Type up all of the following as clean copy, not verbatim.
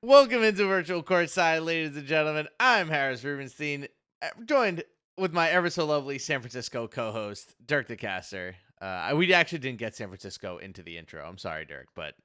Welcome into Virtual Courtside, ladies and gentlemen. I'm Harris Rubenstein, joined with my ever so lovely San Francisco co-host, Dirk the Caster. We actually didn't get San Francisco into the intro. I'm sorry, Dirk, but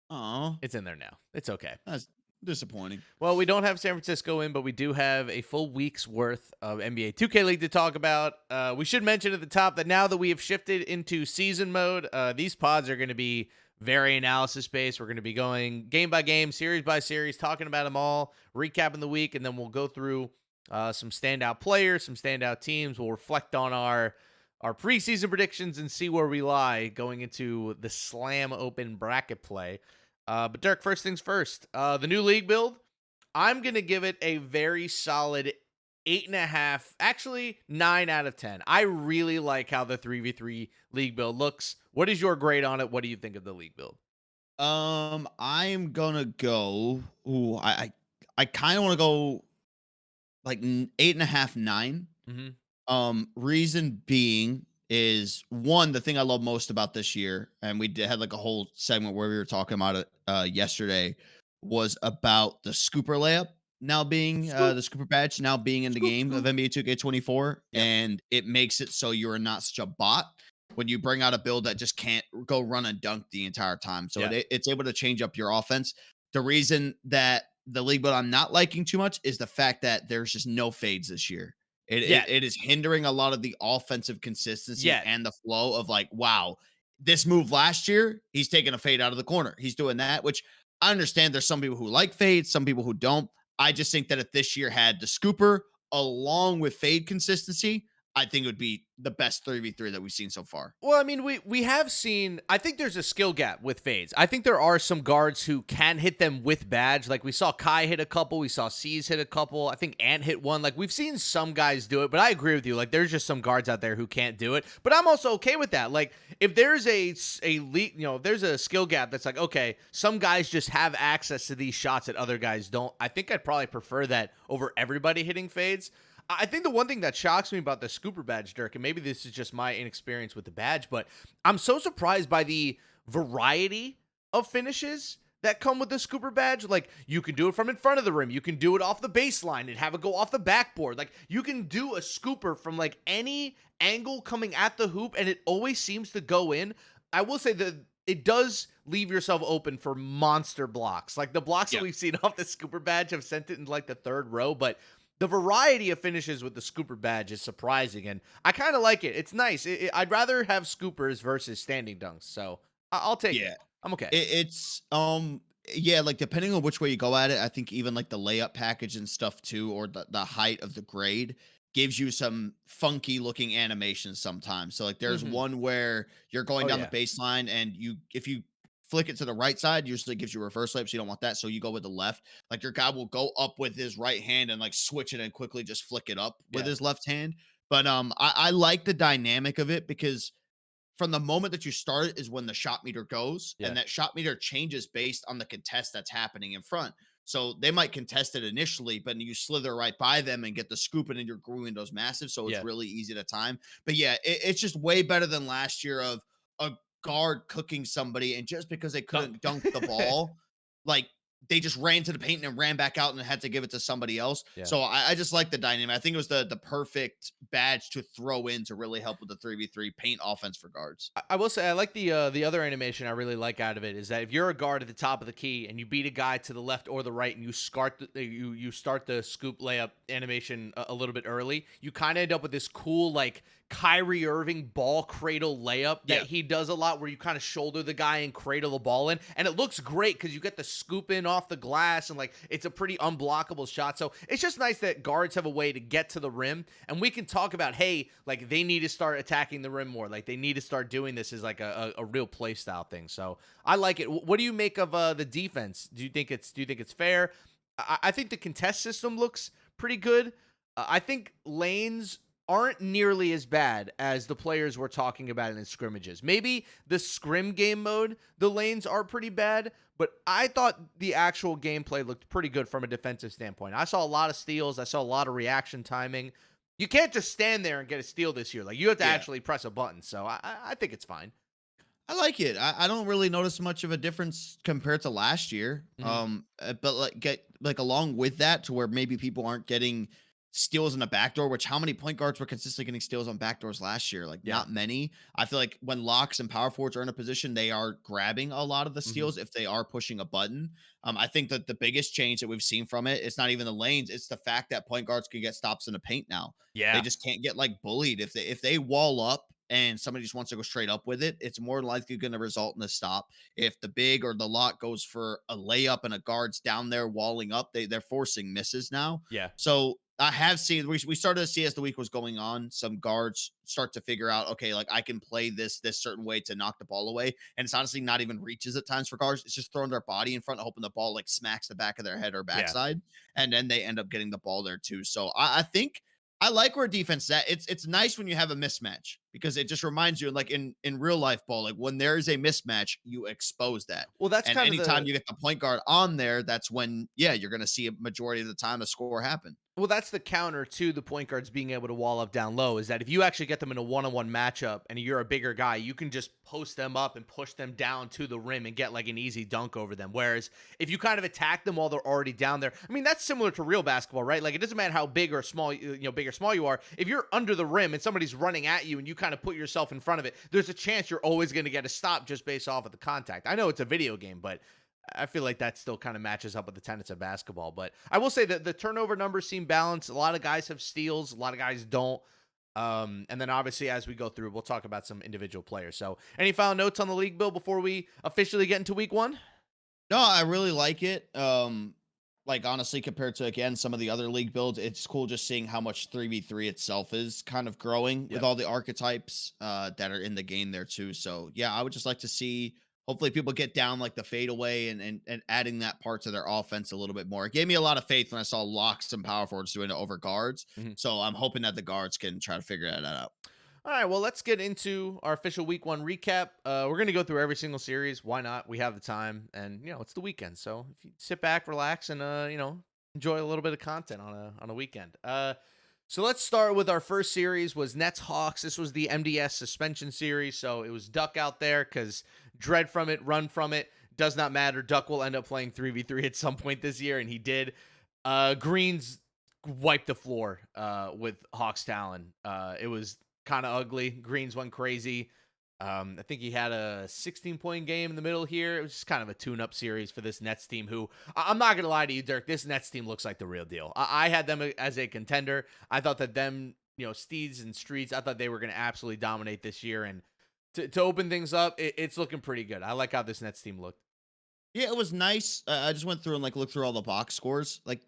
Oh, it's in there now. It's okay. that's disappointing. Well, we don't have San Francisco in, but we do have a full week's worth of NBA 2K League to talk about. We should mention at the top that now that we have shifted into season mode, these pods are going to be very analysis based. We're going to be going game by game, series by series, talking about them all, recapping the week, and then we'll go through some standout players, some standout teams. We'll reflect on our preseason predictions and see where we lie going into the Slam Open bracket play. But Dirk, first things first, the new league build, I'm going to give it a very solid 8.5, actually 9 out of 10. I really like how the 3v3 league build looks. What is your grade on it? What do you think of the league build? I'm gonna go. I kind of want to go like 8.5, 9. Mm-hmm. Reason being is one, the thing I love most about this year, and had like a whole segment where we were talking about it yesterday, was about the scooper layup now being Scoop, the scooper badge now being in the scoop, game of scoop. NBA 2K24, Yep. and it makes it so you are not such a bot when you bring out a build that just can't go run and dunk the entire time. So Yeah. it's able to change up your offense. The reason that the league build I'm not liking too much is the fact that there's just no fades this year. It, Yeah. it it is hindering a lot of the offensive consistency Yeah. and the flow of like, wow, this move last year, he's taking a fade out of the corner. He's doing that, which I understand there's some people who like fades, some people who don't. I just think that if this year had the scooper along with fade consistency, I think it would be the best 3v3 that we've seen so far. Well, I mean, we have seen. I think there's a skill gap with fades. I think there are some guards who can hit them with badge. Like we saw Kai hit a couple, we saw C's hit a couple. I think Ant hit one. Like we've seen some guys do it, but I agree with you. Like there's just some guards out there who can't do it. But I'm also okay with that. Like if there's a leak, if there's a skill gap that's like okay, some guys just have access to these shots that other guys don't. I think I'd probably prefer that over everybody hitting fades. I think the one thing that shocks me about the Scooper badge, Dirk, and maybe this is just my inexperience with the badge, but I'm so surprised by the variety of finishes that come with the Scooper badge. Like, you can do it from in front of the rim. You can do it off the baseline and have it go off the backboard. Like, you can do a scooper from, like, any angle coming at the hoop, and it always seems to go in. I will say that it does leave yourself open for monster blocks. Like, the blocks that Yeah. we've seen off the Scooper badge have sent it in, like, the third row, but the variety of finishes with the scooper badge is surprising, and I kind of like it. It's nice. I'd rather have scoopers versus standing dunks, so I'll take it. Yeah. I'm okay. It's yeah, like depending on which way you go at it, I think even like the layup package and stuff too, or the height of the grade gives you some funky looking animations sometimes. So like there's Hmm. one where you're going Oh down the yeah, baseline and if you flick it to the right side, usually gives you a reverse layup, so you don't want that. So you go with the left. Like your guy will go up with his right hand and like switch it and quickly just flick it up with yeah, his left hand. But I like the dynamic of it because from the moment that you start it is when the shot meter goes, yeah, and that shot meter changes based on the contest that's happening in front. So they might contest it initially, but you slither right by them and get the scoop, and then your groove window's massive, so it's yeah. really easy to time. But yeah, it's just way better than last year of a guard cooking somebody, and just because they Dunk. couldn't dunk the ball, like they just ran to the paint and ran back out and had to give it to somebody else. Yeah. So I just like the dynamic. I think it was the perfect badge to throw in to really help with the 3v3 paint offense for guards. I will say I like the other animation I really like out of it is that if you're a guard at the top of the key and you beat a guy to the left or the right and you start the scoop layup animation a little bit early, you kind of end up with this cool like Kyrie Irving ball cradle layup that Yeah. he does a lot where you kind of shoulder the guy and cradle the ball in, and it looks great because you get the scoop in off the glass and like it's a pretty unblockable shot. So it's just nice that guards have a way to get to the rim, and we can talk about hey, like they need to start attacking the rim more, like they need to start doing this as like a real play style thing. So I like it. What do you make of the defense? Do you think it's fair? I think the contest system looks pretty good. I think lanes aren't nearly as bad as the players we're talking about in scrimmages. Maybe the scrim game mode, the lanes are pretty bad, but I thought the actual gameplay looked pretty good from a defensive standpoint. I saw a lot of steals. I saw a lot of reaction timing. You can't just stand there and get a steal this year. Like you have to Yeah. actually press a button. So I think it's fine. I like it. I don't really notice much of a difference compared to last year. Mhm. But like get like along with that to where maybe people aren't getting steals in the backdoor, which how many point guards were consistently getting steals on backdoors last year? Like Yeah. not many. I feel like when locks and power forwards are in a position, they are grabbing a lot of the Mhm. steals if they are pushing a button. I think that the biggest change that we've seen from it, it's not even the lanes, it's the fact that point guards can get stops in the paint now. They Yeah. just can't get like bullied if they wall up and somebody just wants to go straight up with it. It's more likely going to result in a stop. If the big or the lock goes for a layup and a guard's down there walling up, they're forcing misses now. Yeah. So I have seen we started to see as the week was going on, some guards start to figure out, okay, like I can play this certain way to knock the ball away. And it's honestly not even reaches at times for guards. It's just throwing their body in front, hoping the ball like smacks the back of their head or Yeah. backside. And then they end up getting the ball there too. So I think I like where defense is at. It's nice when you have a mismatch because it just reminds you, like in real life ball, like when there is a mismatch, you expose that. Well, that's And kind of anytime the you get the point guard on there, that's when you're going to see a majority of the time a score happen. Well, that's the counter to the point guards being able to wall up down low is that if you actually get them in a one-on-one matchup and you're a bigger guy, you can just post them up and push them down to the rim and get like an easy dunk over them. Whereas if you kind of attack them while they're already down there, I mean, that's similar to real basketball, right? Like it doesn't matter how big or small, big or small you are. If you're under the rim and somebody's running at you and you kind of put yourself in front of it, there's a chance you're always going to get a stop just based off of the contact. I know it's a video game, but I feel like that still kind of matches up with the tenets of basketball. But I will say that the turnover numbers seem balanced. A lot of guys have steals, a lot of guys don't. And then obviously as we go through, we'll talk about some individual players. So any final notes on the league, Bill, before we officially get into week one? No, I really like it. Like honestly, compared to again some of the other league builds, it's cool just seeing how much 3v3 itself is kind of growing with Yep. all the archetypes that are in the game there too. So yeah, I would just like to see hopefully people get down like the fadeaway and adding that part to their offense a little bit more. It gave me a lot of faith when I saw locks and power forwards doing it over guards. Mhm. So I'm hoping that the guards can try to figure that out. All right, well, let's get into our official week one recap. We're going to go through every single series. Why not? We have the time, and it's the weekend, so if you sit back, relax, and enjoy a little bit of content on a weekend. So let's start with our first series was Nets Hawks. This was the MDS suspension series, so it was Duck out there because dread from it, run from it, does not matter. Duck will end up playing 3v3 at some point this year, and he did. Greens wiped the floor with Hawks Talon. It was kind of ugly. Greens went crazy. I think he had a 16-point game in the middle here. It was just kind of a tune-up series for this Nets team who, I'm not going to lie to you, Dirk, this Nets team looks like the real deal. I had them as a contender. I thought that them, Steeds and Streets, I thought they were going to absolutely dominate this year. And to open things up, it's looking pretty good. I like how this Nets team looked. Yeah, it was nice. I just went through and like looked through all the box scores. Like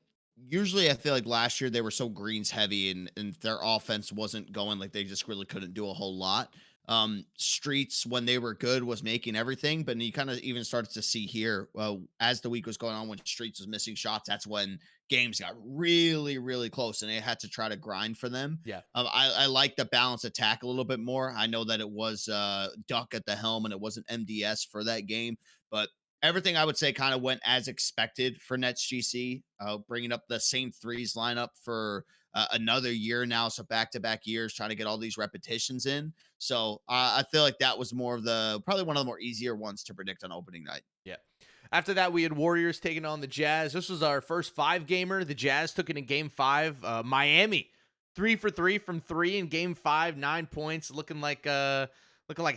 usually I feel like last year they were so greens heavy and their offense wasn't going, like they just really couldn't do a whole lot. Streets when they were good was making everything, but you kind of even started to see here as the week was going on when Streets was missing shots, that's when games got really, really close and they had to try to grind for them. Yeah. I like the balance attack a little bit more. I know that it was Duck at the helm and it wasn't MDS for that game, but everything I would say kind of went as expected for Nets GC, bringing up the same threes lineup for another year now. So back to back years, trying to get all these repetitions in. So I feel like that was more of probably one of the more easier ones to predict on opening night. Yeah. After that, we had Warriors taking on the Jazz. This was our first 5-gamer. The Jazz took it in game 5. Miami, 3 for 3 from 3 in game 5, 9 points, looking like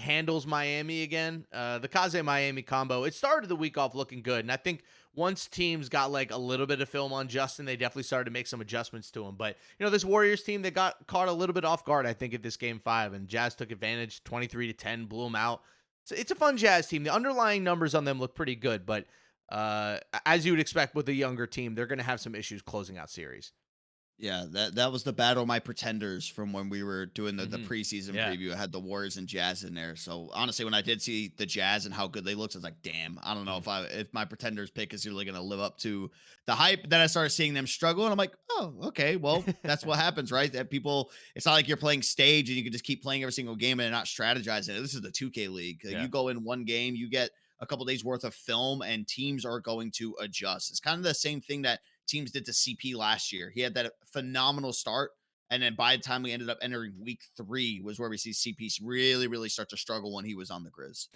handles Miami again. The Kaze Miami combo. It started the week off looking good, and I think once teams got like a little bit of film on Justin, they definitely started to make some adjustments to him. But this Warriors team, they got caught a little bit off guard, I think, at this game 5, and Jazz took advantage, 23-10, blew them out. So it's a fun Jazz team. The underlying numbers on them look pretty good, but as you would expect with a younger team, they're going to have some issues closing out series. Yeah, that was the battle of my pretenders from when we were doing the Mhm. preseason Yeah. preview. I had the Warriors and Jazz in there. So honestly, when I did see the Jazz and how good they looked, I was like, damn, I don't know Mhm. if my pretenders pick is really gonna live up to the hype. Then I started seeing them struggle, and I'm like, oh, okay, well, that's what happens, right? That people, it's not like you're playing stage and you can just keep playing every single game and not strategizing it. This is the 2K league. Yeah. You go in one game, you get a couple days worth of film, and teams are going to adjust. It's kind of the same thing that teams did to CP last year. He had that phenomenal start. And then by the time we ended up entering week 3 was where we see CP really, really start to struggle when he was on the Grizz.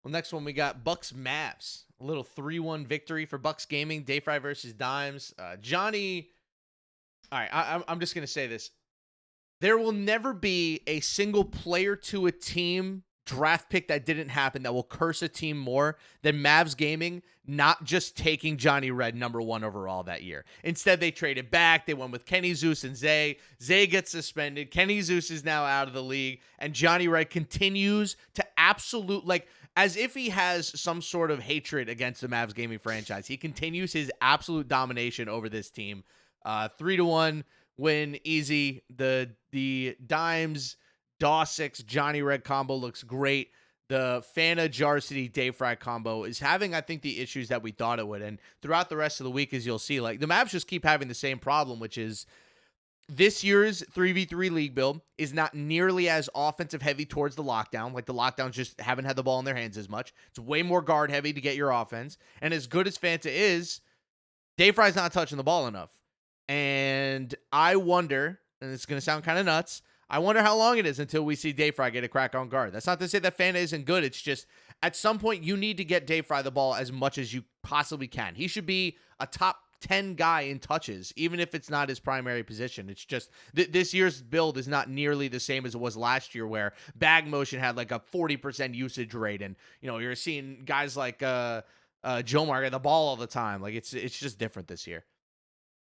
Well, next one we got Bucks Mavs. A little 3-1 victory for Bucks Gaming. Dayfry versus Dimes. Johnny. All right, I'm just gonna say this. There will never be a single player to a team draft pick that didn't happen that will curse a team more than Mavs Gaming not just taking Johnny Red #1 overall that year. Instead, they traded back. They went with Kenny Zeus and Zay. Zay gets suspended. Kenny Zeus is now out of the league. And Johnny Red continues to as if he has some sort of hatred against the Mavs Gaming franchise. He continues his absolute domination over this team. 3-1 win, easy. The Dimes Dawsix Johnny Red combo looks great. The Fana Jarcity Dayfry combo is having, I think, the issues that we thought it would. And throughout the rest of the week, as you'll see, like the Mavs just keep having the same problem, which is this year's 3v3 league build is not nearly as offensive heavy towards the lockdown. Like the lockdowns just haven't had the ball in their hands as much. It's way more guard heavy to get your offense. And as good as Fanta is, Dayfry's not touching the ball enough. And I wonder, and it's going to sound kind of nuts, I wonder how long it is until we see Dayfry get a crack on guard. That's not to say that Fanta isn't good. It's just at some point you need to get Dayfry the ball as much as you possibly can. He should be a top 10 guy in touches, even if it's not his primary position. It's just this year's build is not nearly the same as it was last year, where bag motion had like a 40% usage rate, and you're seeing guys like Jomar get the ball all the time. Like it's just different this year.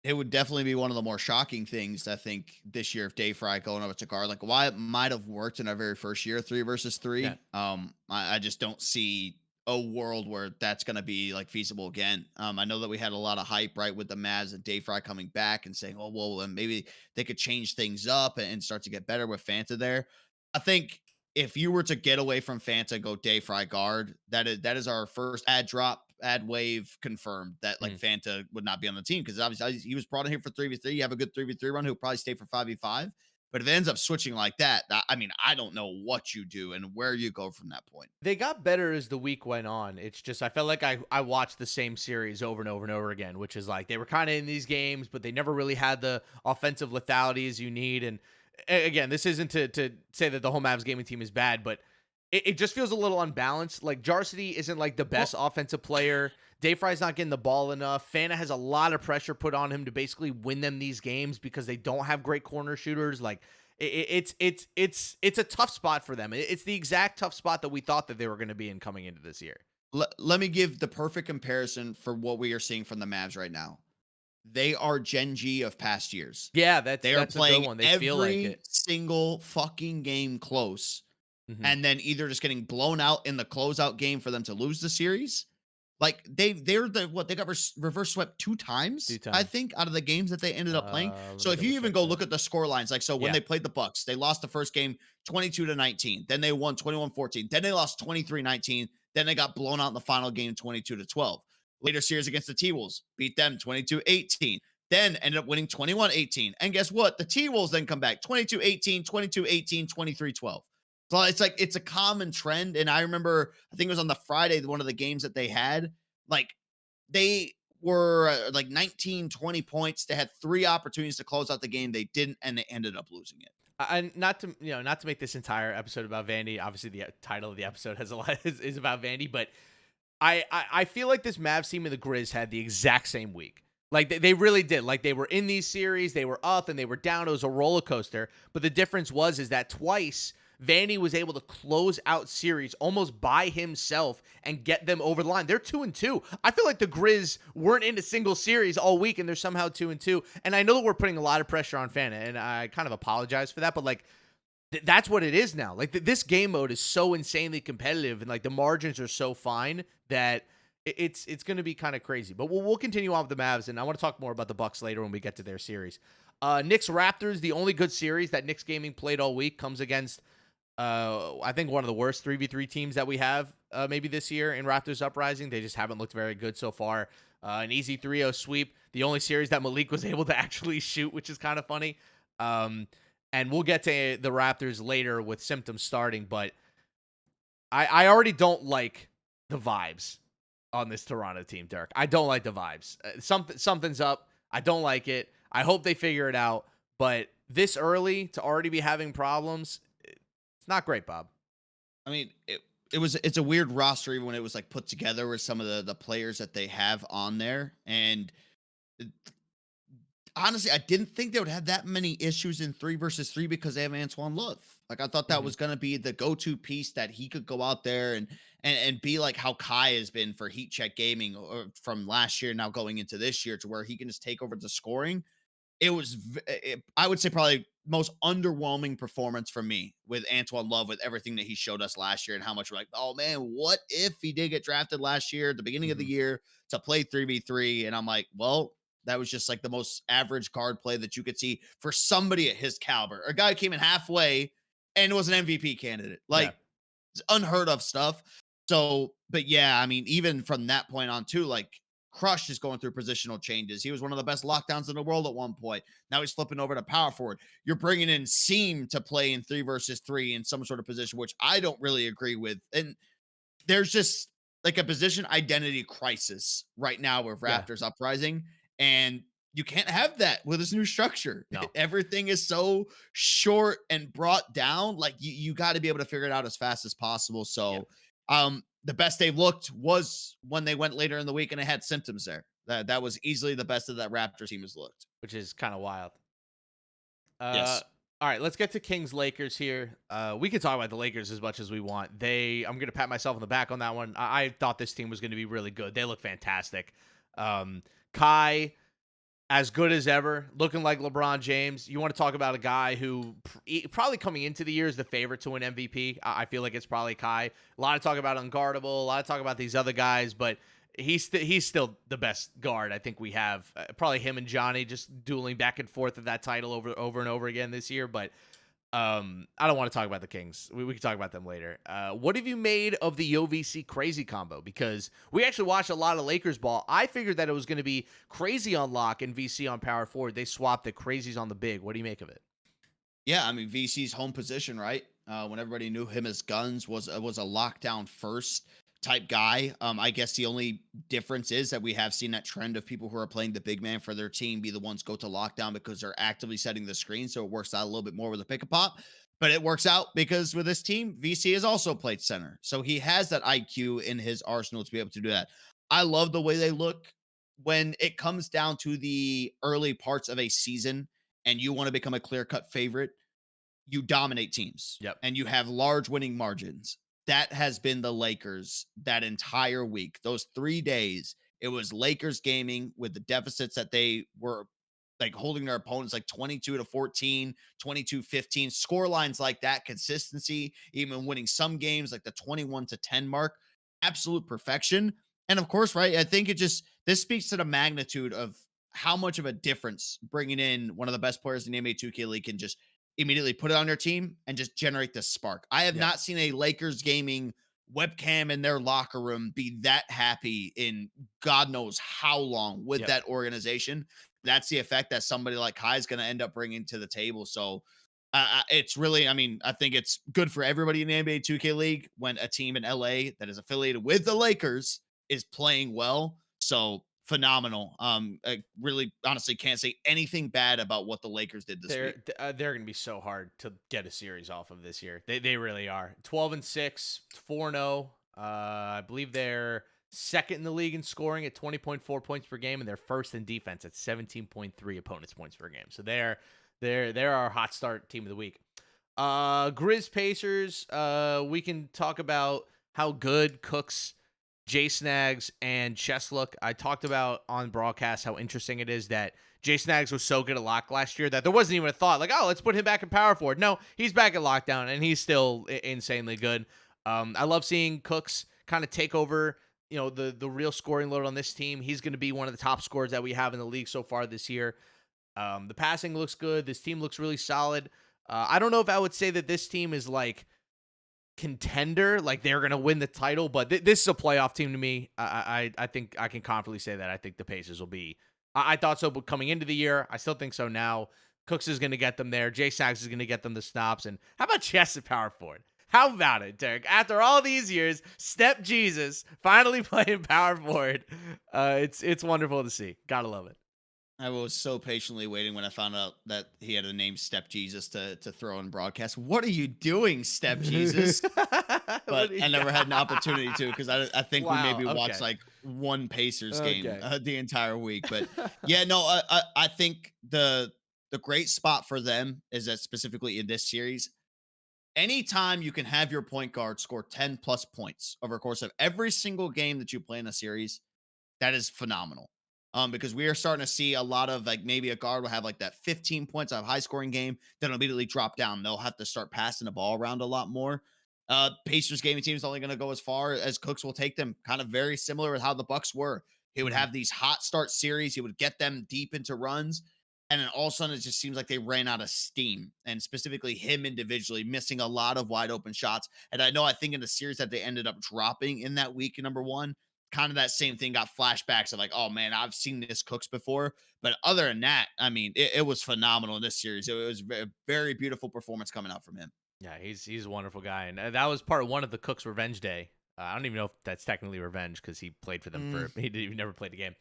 It would definitely be one of the more shocking things, I think, this year if Dayfry going over to guard. Like, why it might have worked in our very first year, 3 versus 3. Yeah. I just don't see a world where that's going to be like feasible again. I know that we had a lot of hype, right, with the Mavs and Dayfry coming back and saying, oh, well, and maybe they could change things up and start to get better with Fanta there. I think if you were to get away from Fanta, go Dayfry guard, that is our first ad wave confirmed that like Fanta would not be on the team, because obviously he was brought in here for 3v3. You have a good 3v3 run, he'll probably stay for 5v5. But if it ends up switching like that, I mean, I don't know what you do and where you go from that point. They got better as the week went on. It's just I felt like I watched the same series over and over and over again, which is like they were kind of in these games, but they never really had the offensive lethality as you need. And again, this isn't to say that the whole Mavs gaming team is bad, but it just feels a little unbalanced. Like Jarcity isn't like the best offensive player. Dayfry's not getting the ball enough. Fana has a lot of pressure put on him to basically win them these games because they don't have great corner shooters. Like it's a tough spot for them. It's the exact tough spot that we thought that they were going to be in coming into this year. Let me give the perfect comparison for what we are seeing from the Mavs right now. They are Gen G of past years. Yeah, they are playing a good one. They every feel like it. Single fucking game close, and then either just getting blown out in the closeout game for them to lose the series. Like they got reverse swept 2 times, I think, out of the games that they ended up playing. So if you even go look at the score lines, like when they played the Bucks, they lost the first game 22-19, then they won 21-14, then they lost 23-19, then they got blown out in the final game 22-12. Later series against the T-Wolves, beat them 22-18, then ended up winning 21-18. And guess what? The T-Wolves then come back 22-18, 22-18, 23-12. So it's a common trend. And I remember, I think it was on the Friday, one of the games that they had, like they were like 19, 20 points. They had 3 opportunities to close out the game. They didn't, and they ended up losing it. And not to make this entire episode about Vandy. Obviously, the title of the episode has a lot is about Vandy, but I feel like this Mavs team and the Grizz had the exact same week. Like they really did. Like they were in these series, they were up and they were down. It was a roller coaster. But the difference is that twice Vandy was able to close out series almost by himself and get them over the line. They're 2-2. I feel like the Grizz weren't in a single series all week, and they're somehow 2-2. And I know that we're putting a lot of pressure on Fana, and I kind of apologize for that, but like that's what it is now. Like this game mode is so insanely competitive, and like the margins are so fine that it's going to be kind of crazy. But we'll continue on with the Mavs, and I want to talk more about the Bucks later when we get to their series. Knicks Raptors, the only good series that Knicks Gaming played all week, comes against I think one of the worst 3v3 teams that we have maybe this year in Raptors Uprising. They just haven't looked very good so far. An easy 3-0 sweep. The only series that Malik was able to actually shoot, which is kind of funny. And we'll get to the Raptors later with symptoms starting, but I already don't like the vibes on this Toronto team, Dirk. I don't like the vibes. Something's up. I don't like it. I hope they figure it out, but this early to already be having problems, it's not great, Bob. I mean, it's a weird roster even when it was like put together with some of the players that they have on there. And honestly, I didn't think they would have that many issues in 3 versus 3 because they have Antoine Love. Like I thought that Mhm. was going to be the go-to piece that he could go out there and be like how Kai has been for Heat Check Gaming or from last year now going into this year to where he can just take over the scoring. It was, I would say, probably most underwhelming performance for me with Antoine Love with everything that he showed us last year and how much we're like, oh man, what if he did get drafted last year at the beginning of the Mhm. year to play 3v3? And I'm like, well, that was just like the most average guard play that you could see for somebody at his caliber. A guy who came in halfway and was an MVP candidate. Yeah. Like, it's unheard of stuff. So, but yeah, I mean, even from that point on, too, like Crush is going through positional changes. He was one of the best lockdowns in the world at one point. Now he's flipping over to power forward. You're bringing in Seam to play in 3 versus 3 in some sort of position, which I don't really agree with. And there's just like a position identity crisis right now with Yeah. Raptors uprising. And you can't have that with this new structure. No. Everything is so short and brought down. Like you got to be able to figure it out as fast as possible. Yeah. So the best they looked was when they went later in the week and they had symptoms there. That was easily the best that Raptors team has looked. Which is kind of wild. Uh, Yes. all right, let's get to Kings Lakers here. We can talk about the Lakers as much as we want. I'm going to pat myself on the back on that one. I thought this team was going to be really good. They look fantastic. Kai, as good as ever, looking like LeBron James. You want to talk about a guy who probably coming into the year is the favorite to win MVP. I feel like it's probably Kai. A lot of talk about unguardable, a lot of talk about these other guys, but he's still the best guard I think we have. Probably him and Johnny just dueling back and forth of that title over and over again this year. But I don't want to talk about the Kings. We can talk about them later. What have you made of the OVC crazy combo? Because we actually watched a lot of Lakers ball. I figured that it was going to be crazy on lock and VC on power forward. They swapped the crazies on the big. What do you make of it? Yeah, I mean VC's home position, right? When everybody knew him as Guns was a lockdown first type guy. I guess the only difference is that we have seen that trend of people who are playing the big man for their team be the ones go to lockdown because they're actively setting the screen. So it works out a little bit more with a pick and pop. But it works out because with this team, VC has also played center. So he has that IQ in his arsenal to be able to do that. I love the way they look when it comes down to the early parts of a season and you want to become a clear cut favorite. You dominate teams Yep. and you have large winning margins. That has been the Lakers that entire week. Those 3 days, it was Lakers gaming with the deficits that they were like holding their opponents like 22 to 14, 22-15, score lines like that, consistency, even winning some games like the 21 to 10 mark, absolute perfection. And of course, right, I think this speaks to the magnitude of how much of a difference bringing in one of the best players in the NBA 2K League can just immediately put it on their team and just generate this spark. I have Yep. not seen a Lakers gaming webcam in their locker room be that happy in God knows how long with Yep. that organization. That's the effect that somebody like Kai is going to end up bringing to the table. So it's really, I mean, I think it's good for everybody in the NBA 2K League when a team in LA that is affiliated with the Lakers is playing well. So phenomenal. I really honestly can't say anything bad about what the Lakers did this week. They're going to be so hard to get a series off of this year. They really are. 12-6, 4-0. I believe they're second in the league in scoring at 20.4 points per game, and they're first in defense at 17.3 opponents points per game. So they're our hot start team of the week. Grizz Pacers. We can talk about how good Cooks, Jay Snags, and Chess look. I talked about on broadcast how interesting it is that Jay Snags was so good at lock last year that there wasn't even a thought like, oh, let's put him back in power forward. No, he's back at lockdown, and he's still insanely good. I love seeing Cooks kind of take over, the real scoring load on this team. He's going to be one of the top scorers that we have in the league so far this year. The passing looks good. This team looks really solid. I don't know if I would say that this team is like contender, like they're going to win the title, but this is a playoff team to me. I think I can confidently say that I think the Pacers will be. I thought so, but coming into the year, I still think so now. Cooks is going to get them there. Jay Sachs is going to get them the stops. And how about Chess at power forward? How about it, Dirk? After all these years, Step Jesus finally playing power forward. It's wonderful to see. Gotta love it. I was so patiently waiting when I found out that he had a name Step Jesus to throw in broadcast. What are you doing, Step Jesus? What But do you I never had an got? opportunity to because I think we Wow. maybe watched Okay. like one Pacers game Okay. the entire week. But yeah, no, I think the great spot for them is that specifically in this series, anytime you can have your point guard score 10 plus points over the course of every single game that you play in a series, that is phenomenal. Because we are starting to see a lot of like maybe a guard will have like that 15 points on a high scoring game, then immediately drop down. They'll have to start passing the ball around a lot more. Pacers gaming team is only going to go as far as Cooks will take them, kind of very similar with how the Bucks were. He would Mhm. have these hot start series, he would get them deep into runs, and then all of a sudden it just seems like they ran out of steam. And specifically him individually missing a lot of wide open shots. And I think in the series that they ended up dropping in that week, number one, kind of that same thing got flashbacks of like, oh man, I've seen this Cooks before. But other than that, I mean, it was phenomenal in this series. It was a very beautiful performance coming out from him. Yeah, he's a wonderful guy, and that was part one of the Cook's revenge day. I don't even know if that's technically revenge because he played for them Mm, for he never played a game.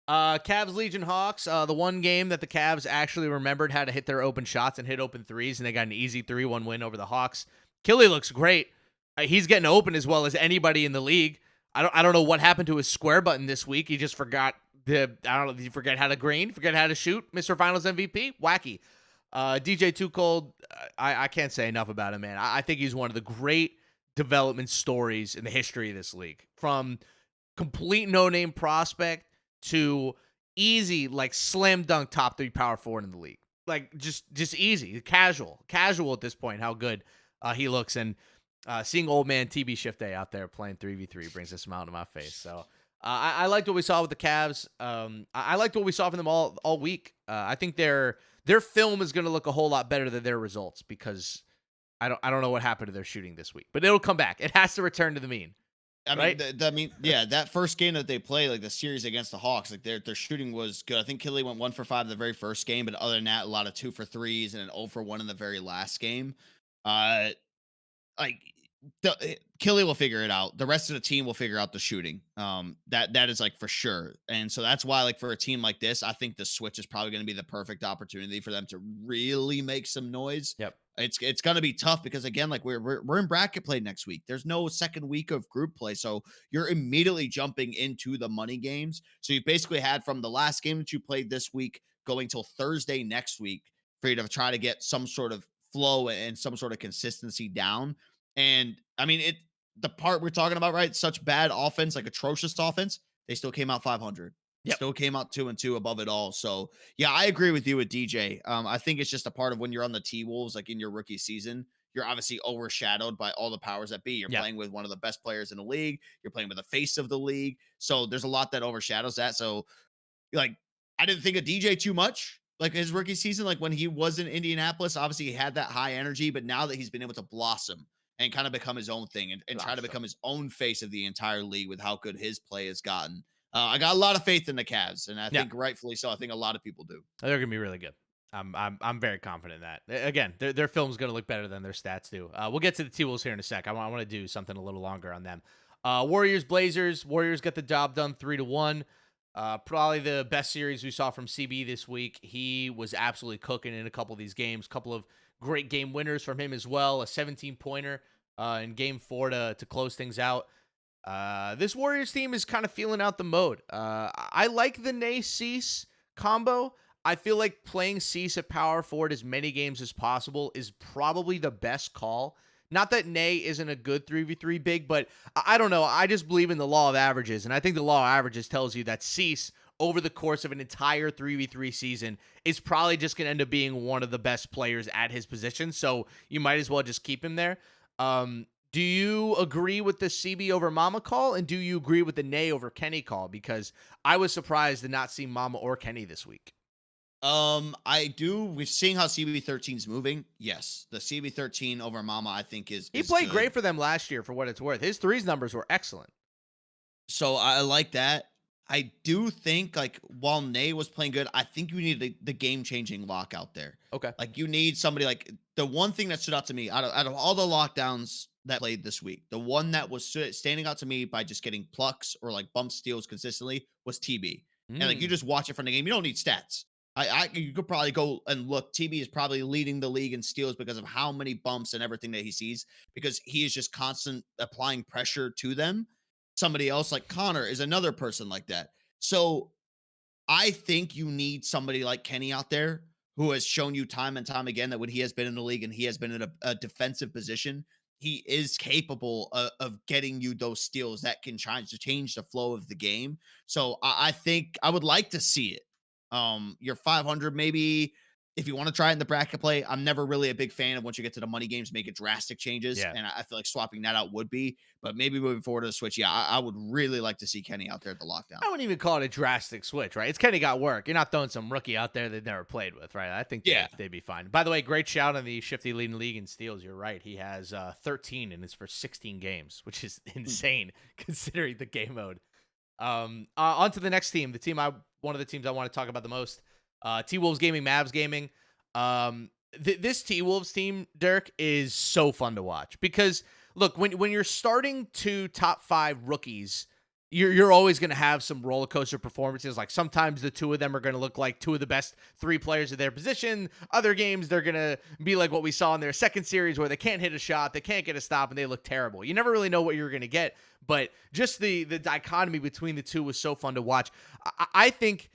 Cavs Legion Hawks, the one game that the Cavs actually remembered how to hit their open shots and hit open threes, and they got an easy 3-1 win over the Hawks. Killy looks great. He's getting open as well as anybody in the league. I don't know what happened to his square button this week. He just forgot I don't know, did he forget how to green, forget how to shoot? Mr. Finals MVP? Wacky. DJ Too Cold, I can't say enough about him, man. I think he's one of the great development stories in the history of this league. From complete no-name prospect to easy, like slam dunk top 3 power forward in the league. Like just easy, casual at this point. How good he looks, and seeing old man TB Shift Day out there playing 3v3 brings a smile to my face. So I liked what we saw with the Cavs. I liked what we saw from them all week. I think their film is going to look a whole lot better than their results because I don't know what happened to their shooting this week, but it'll come back. It has to return to the mean, I mean, right? yeah, that first game that they played, like the series against the Hawks, like their shooting was good. I think Killy went 1 for 5 the very first game, but other than that, a lot of 2 for 3s and an 0 for 1 in the very last game. Uh, like Killy will figure it out. The rest of the team will figure out the shooting. That is like for sure. And so that's why, like for a team like this, I think the switch is probably going to be the perfect opportunity for them to really make some noise. Yep. It's going to be tough because again, like we're in bracket play next week. There's no second week of group play, so you're immediately jumping into the money games. So you basically had from the last game that you played this week going till Thursday next week for you to try to get some sort of flow and some sort of consistency down. And I mean, the part we're talking about, right? Such bad offense, like atrocious offense, they still came out 500. Yep. Still came out 2-2 above it all. So yeah, I agree with you with DJ. I think it's just a part of when you're on the T Wolves, like in your rookie season, you're obviously overshadowed by all the powers that be. You're Yeah. playing with one of the best players in the league. You're playing with the face of the league. So there's a lot that overshadows that. So like I didn't think of DJ too much. Like his rookie season, like when he was in Indianapolis, obviously he had that high energy, but now that he's been able to blossom and kind of become his own thing and try to Awesome. become his own face of the entire league with how good his play has gotten. I got a lot of faith in the Cavs, and I Yeah. think rightfully so. I think a lot of people do. They're gonna be really good. I'm very confident in that. Again, their film's gonna look better than their stats do. We'll get to the T Wolves here in a sec. I want to do something a little longer on them. Warriors Blazers. Warriors get the job done 3-1. Probably the best series we saw from CB this week. He was absolutely cooking in a couple of these games. Couple of great game winners from him as well. A 17-pointer in Game 4 to close things out. This Warriors team is kind of feeling out the mode. I like the Ney Cease combo. I feel like playing Cease at power forward as many games as possible is probably the best call. Not that Ney isn't a good 3v3 big, but I don't know. I just believe in the law of averages, and I think the law of averages tells you that Cease, over the course of an entire 3v3 season, is probably just going to end up being one of the best players at his position, so you might as well just keep him there. Do you agree with the CB over Mama call, and do you agree with the Ney over Kenny call? Because I was surprised to not see Mama or Kenny this week. I do. We're seeing how CB13 is moving. Yes, the CB13 over Mama, I think He is played good. great for them last year, for what it's worth. His threes numbers were excellent. So I like that. I do think like while Ney was playing good, I think you need the game changing lock out there. Okay. Like you need somebody like the one thing that stood out to me out of all the lockdowns that played this week, the one that was standing out to me by just getting plucks or like bump steals consistently was TB. And like you Mm. just watch it from the game. You don't need stats. You could probably go and look. TB is probably leading the league in steals because of how many bumps and everything that he sees, because he is just constant applying pressure to them. Somebody else like Connor is another person like that. So I think you need somebody like Kenny out there who has shown you time and time again that when he has been in the league and he has been in a defensive position, he is capable of getting you those steals that can try to change the flow of the game. So I think I would like to see it. You're 500, maybe if you want to try it in the bracket play. I'm never really a big fan of once you get to the money games, make it drastic changes. Yeah. And I feel like swapping that out would be, but maybe moving forward to the switch. Yeah, I would really like to see Kenny out there at the lockdown. I wouldn't even call it a drastic switch, right? It's Kenny got work. You're not throwing some rookie out there they've never played with, right? I think they'd be fine. By the way, great shout on the Shifty leading league in steals. You're right. He has 13 in his first 16 games, which is insane considering the game mode. On to the next team. One of the teams I want to talk about the most. T-Wolves Gaming, Mavs Gaming. This T-Wolves team, Dirk, is so fun to watch because look, when you're starting two top 5 rookies, you're always going to have some roller coaster performances. Like sometimes the two of them are going to look like two of the best 3 players of their position. Other games, they're going to be like what we saw in their second series where they can't hit a shot, they can't get a stop, and they look terrible. You never really know what you're going to get, but just the dichotomy between the two was so fun to watch. I think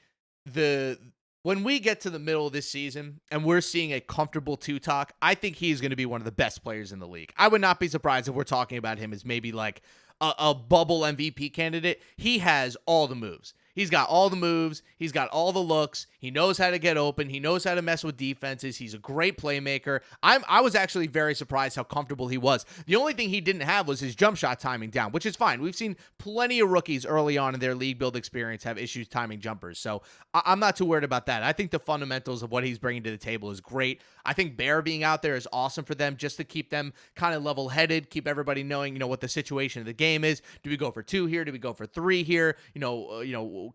when we get to the middle of this season and we're seeing a comfortable two-talk, I think he's going to be one of the best players in the league. I would not be surprised if we're talking about him as maybe like a bubble MVP candidate. He has all the moves. He's got all the moves. He's got all the looks. He knows how to get open. He knows how to mess with defenses. He's a great playmaker. I was actually very surprised how comfortable he was. The only thing he didn't have was his jump shot timing down, which is fine. We've seen plenty of rookies early on in their league build experience have issues timing jumpers. So I'm not too worried about that. I think the fundamentals of what he's bringing to the table is great. I think Bear being out there is awesome for them just to keep them kind of level-headed, keep everybody knowing, what the situation of the game is. Do we go for 2 here? Do we go for 3 here?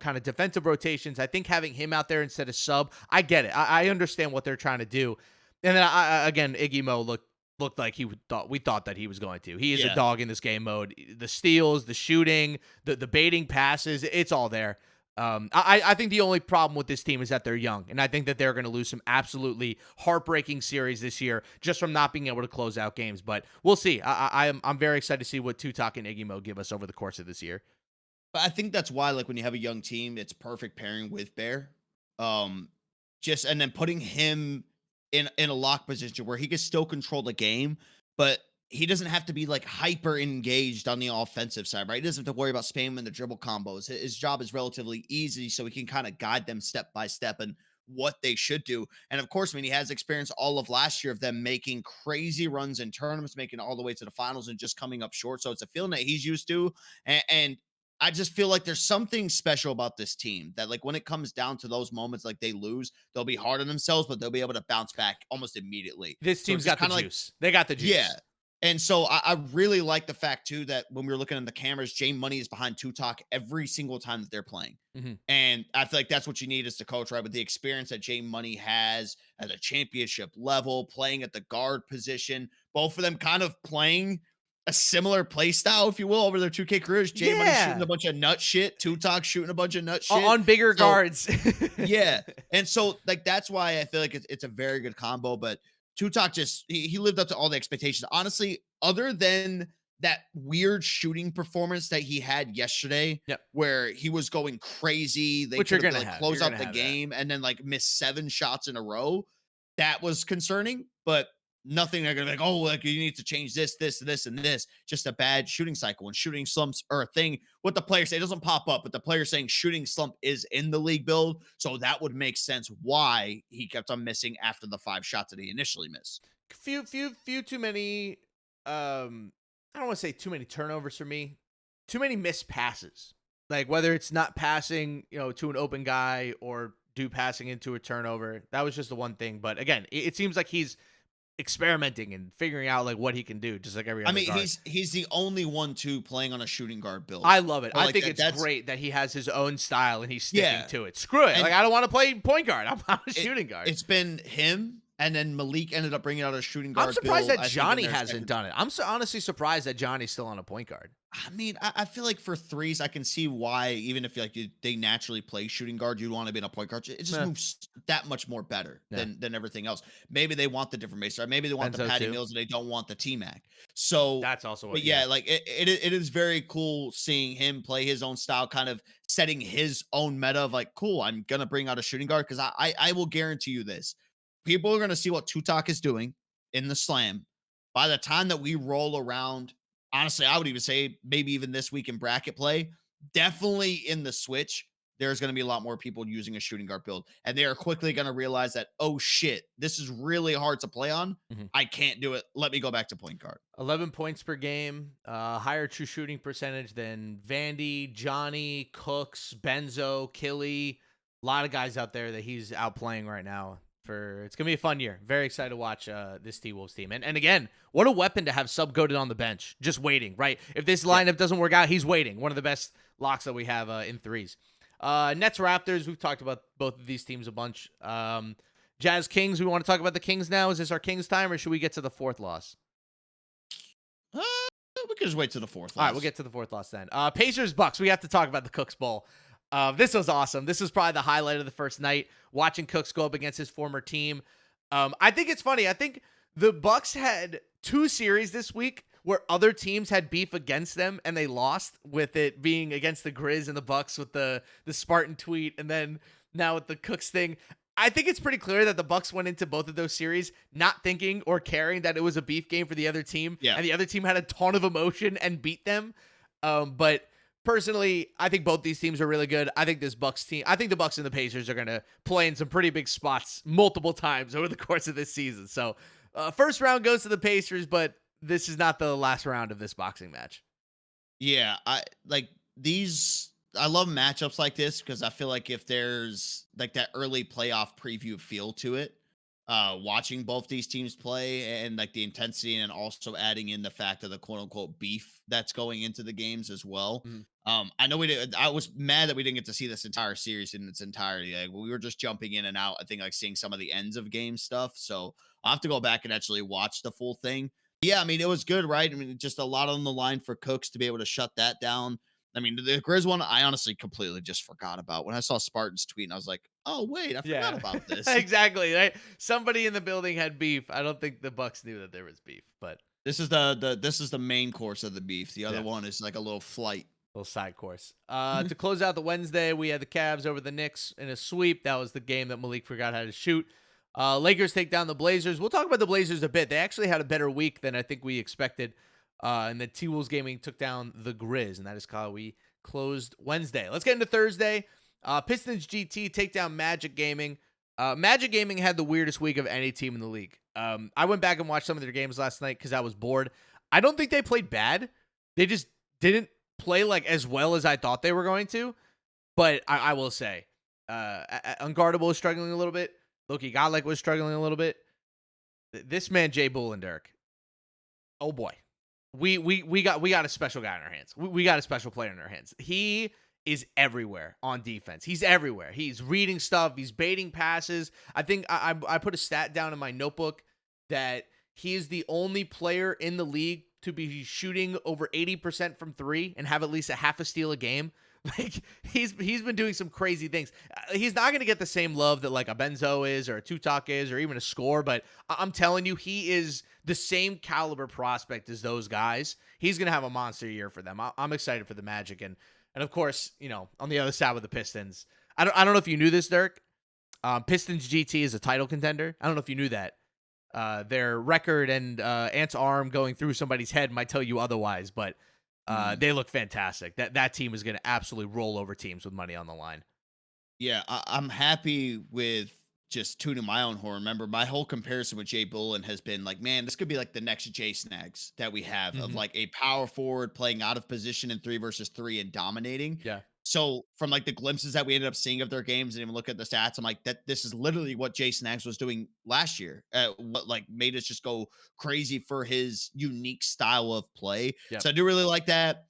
Kind of defensive rotations. I think having him out there instead of sub, I get it. I understand what they're trying to do. And then again, Iggy Mo looked like we thought that he was going to. He is a dog in this game mode. The steals, the shooting, the baiting passes, it's all there. I think the only problem with this team is that they're young, and I think that they're going to lose some absolutely heartbreaking series this year just from not being able to close out games. But we'll see. I'm very excited to see what Tutok and Iggy Mo give us over the course of this year. But I think that's why, like, when you have a young team, it's perfect pairing with Bear. And then putting him in a lock position where he can still control the game, but he doesn't have to be like hyper engaged on the offensive side, right? He doesn't have to worry about spamming the dribble combos. His job is relatively easy, so he can kind of guide them step by step and what they should do. And of course, he has experience all of last year of them making crazy runs in tournaments, making all the way to the finals and just coming up short. So it's a feeling that he's used to. And I just feel like there's something special about this team that, like, when it comes down to those moments, like they lose, they'll be hard on themselves, but they'll be able to bounce back almost immediately. This team's got the juice. They got the juice. Yeah. And so I really like the fact, too, that when we were looking at the cameras, Jay Money is behind Tutok every single time that they're playing. Mm-hmm. And I feel like that's what you need as the coach, right? With the experience that Jay Money has at a championship level, playing at the guard position, both of them kind of playing a similar play style, if you will, over their 2K careers. Jay Money shooting a bunch of nut shit, Tutok shooting a bunch of nut shit. On bigger guards. Yeah. And so, like, that's why I feel like it's a very good combo, but Tutok just he lived up to all the expectations. Honestly, other than that weird shooting performance that he had yesterday, where he was going crazy, they could have close out the game and then like miss 7 shots in a row. That was concerning, but nothing they're gonna be like, oh, like you need to change this, and this. Just a bad shooting cycle, and shooting slumps are a thing. What the players say, it doesn't pop up, but the players saying shooting slump is in the league build, so that would make sense why he kept on missing after the 5 shots that he initially missed. Few too many. I don't want to say too many turnovers for me. Too many missed passes. Like whether it's not passing, to an open guy or passing into a turnover. That was just the one thing. But again, it seems like he's experimenting and figuring out like what he can do, just like every other guard. He's the only one too playing on a shooting guard build. I love it. I like think it's great that he has his own style and he's sticking to it. Screw it. Like I don't want to play point guard. I'm a shooting guard. It's been him And then Malik ended up bringing out a shooting I'm guard surprised build, that I think, in Johnny their hasn't second. done it. I'm honestly surprised that Johnny's still on a point guard. I mean, I feel like for threes, I can see why, even if like they naturally play shooting guard, you want to be in a point guard. It just Meh, moves that much more better yeah. than everything else. Maybe they want the different base, or maybe they want the Benzo Patty too. Mills and they don't want the T Mac. So, That's also but what. yeah, Yeah. like it is very cool seeing him play his own style, kind of setting his own meta of like, cool, I'm gonna bring out a shooting guard because I will guarantee you this: people are gonna see what Tutok is doing in the slam. By the time that we roll around, honestly, I would even say maybe even this week in bracket play, definitely in the switch, there's going to be a lot more people using a shooting guard build. And they are quickly going to realize that, oh shit, this is really hard to play on. Mhm. I can't do it. Let me go back to point guard. 11 points per game, higher true shooting percentage than Vandy, Johnny, Cooks, Benzo, Killy. A lot of guys out there that he's outplaying right now. It's gonna be a fun year. Very excited to watch this T Wolves team. And again, what a weapon to have sub-goated on the bench, just waiting. Right, if this Yeah. lineup doesn't work out, he's waiting. One of the best locks that we have in threes. Nets Raptors. We've talked about both of these teams a bunch. Jazz Kings. We want to talk about the Kings now. Is this our Kings time, or should we get to the fourth loss? Uh, we could just wait to the fourth. All right, we'll get to the fourth loss then. Pacers Bucks. We have to talk about the Cooks Bowl. This was awesome. This was probably the highlight of the first night. Watching Cooks go up against his former team. I think it's funny. I think the Bucks had 2 series this week where other teams had beef against them and they lost, with it being against the Grizz and the Bucks with the Spartan tweet, and then now with the Cooks thing. I think it's pretty clear that the Bucks went into both of those series not thinking or caring that it was a beef game for the other team, Yeah. and the other team had a ton of emotion and beat them. But personally, I think both these teams are really good. I think the Bucks and the Pacers are going to play in some pretty big spots multiple times over the course of this season. So, first round goes to the Pacers, but this is not the last round of this boxing match. Yeah, I like these. I love matchups like this because I feel like if there's like that early playoff preview feel to it, watching both these teams play and like the intensity, and also adding in the fact of the quote unquote beef that's going into the games as well. Mhm. I know we did. I was mad that we didn't get to see this entire series in its entirety. Like we were just jumping in and out. I think like seeing some of the ends of game stuff. So I'll have to go back and actually watch the full thing. Yeah, I mean, it was good, right? I mean, just a lot on the line for Cooks to be able to shut that down. I mean, the Grizz one, I honestly completely just forgot about. When I saw Spartan's tweet, and I was like, oh, wait, I forgot Yeah, about this. exactly. Right? Somebody in the building had beef. I don't think the Bucks knew that there was beef, but This is the main course of the beef. The other yeah. one is like a little flight. Little side course. To close out the Wednesday, we had the Cavs over the Knicks in a sweep. That was the game that Malik forgot how to shoot. Lakers take down the Blazers. We'll talk about the Blazers a bit. They actually had a better week than I think we expected. And the T-Wolves gaming took down the Grizz, and that is how we closed Wednesday. Let's get into Thursday. Pistons GT take down Magic Gaming. Magic Gaming had the weirdest week of any team in the league. I went back and watched some of their games last night because I was bored. I don't think they played bad. They just didn't play like as well as I thought they were going to. But I will say, Unguardable is struggling a little bit. Loki Godlike was struggling a little bit. This man, Jay Bull and Dirk. Oh boy. We got a special guy in our hands. We got a special player in our hands. He is everywhere on defense. He's everywhere. He's reading stuff. He's baiting passes. I think I put a stat down in my notebook that he is the only player in the league to be shooting over 80% from 3 and have at least a half a steal a game. Like he's been doing some crazy things. He's not going to get the same love that like a Benzo is or a Tutok is or even a Score, but I'm telling you, he is the same caliber prospect as those guys. He's going to have a monster year for them. I'm excited for the Magic, and of course, you know, on the other side with the Pistons. I don't know if you knew this, Dirk. Pistons GT is a title contender. I don't know if you knew that. Their record and Ant's arm going through somebody's head might tell you otherwise, but they look fantastic. That team is going to absolutely roll over teams with money on the line. Yeah, I'm happy with just tuning my own horn. Remember, my whole comparison with Jay Bullen has been like, man, this could be like the next Jay Snags that we have of Mhm. like a power forward playing out of position in 3 versus 3 and dominating. Yeah. So from like the glimpses that we ended up seeing of their games and even look at the stats, I'm like, that this is literally what Jay Snags was doing last year. What like made us just go crazy for his unique style of play. Yep. So I do really like that.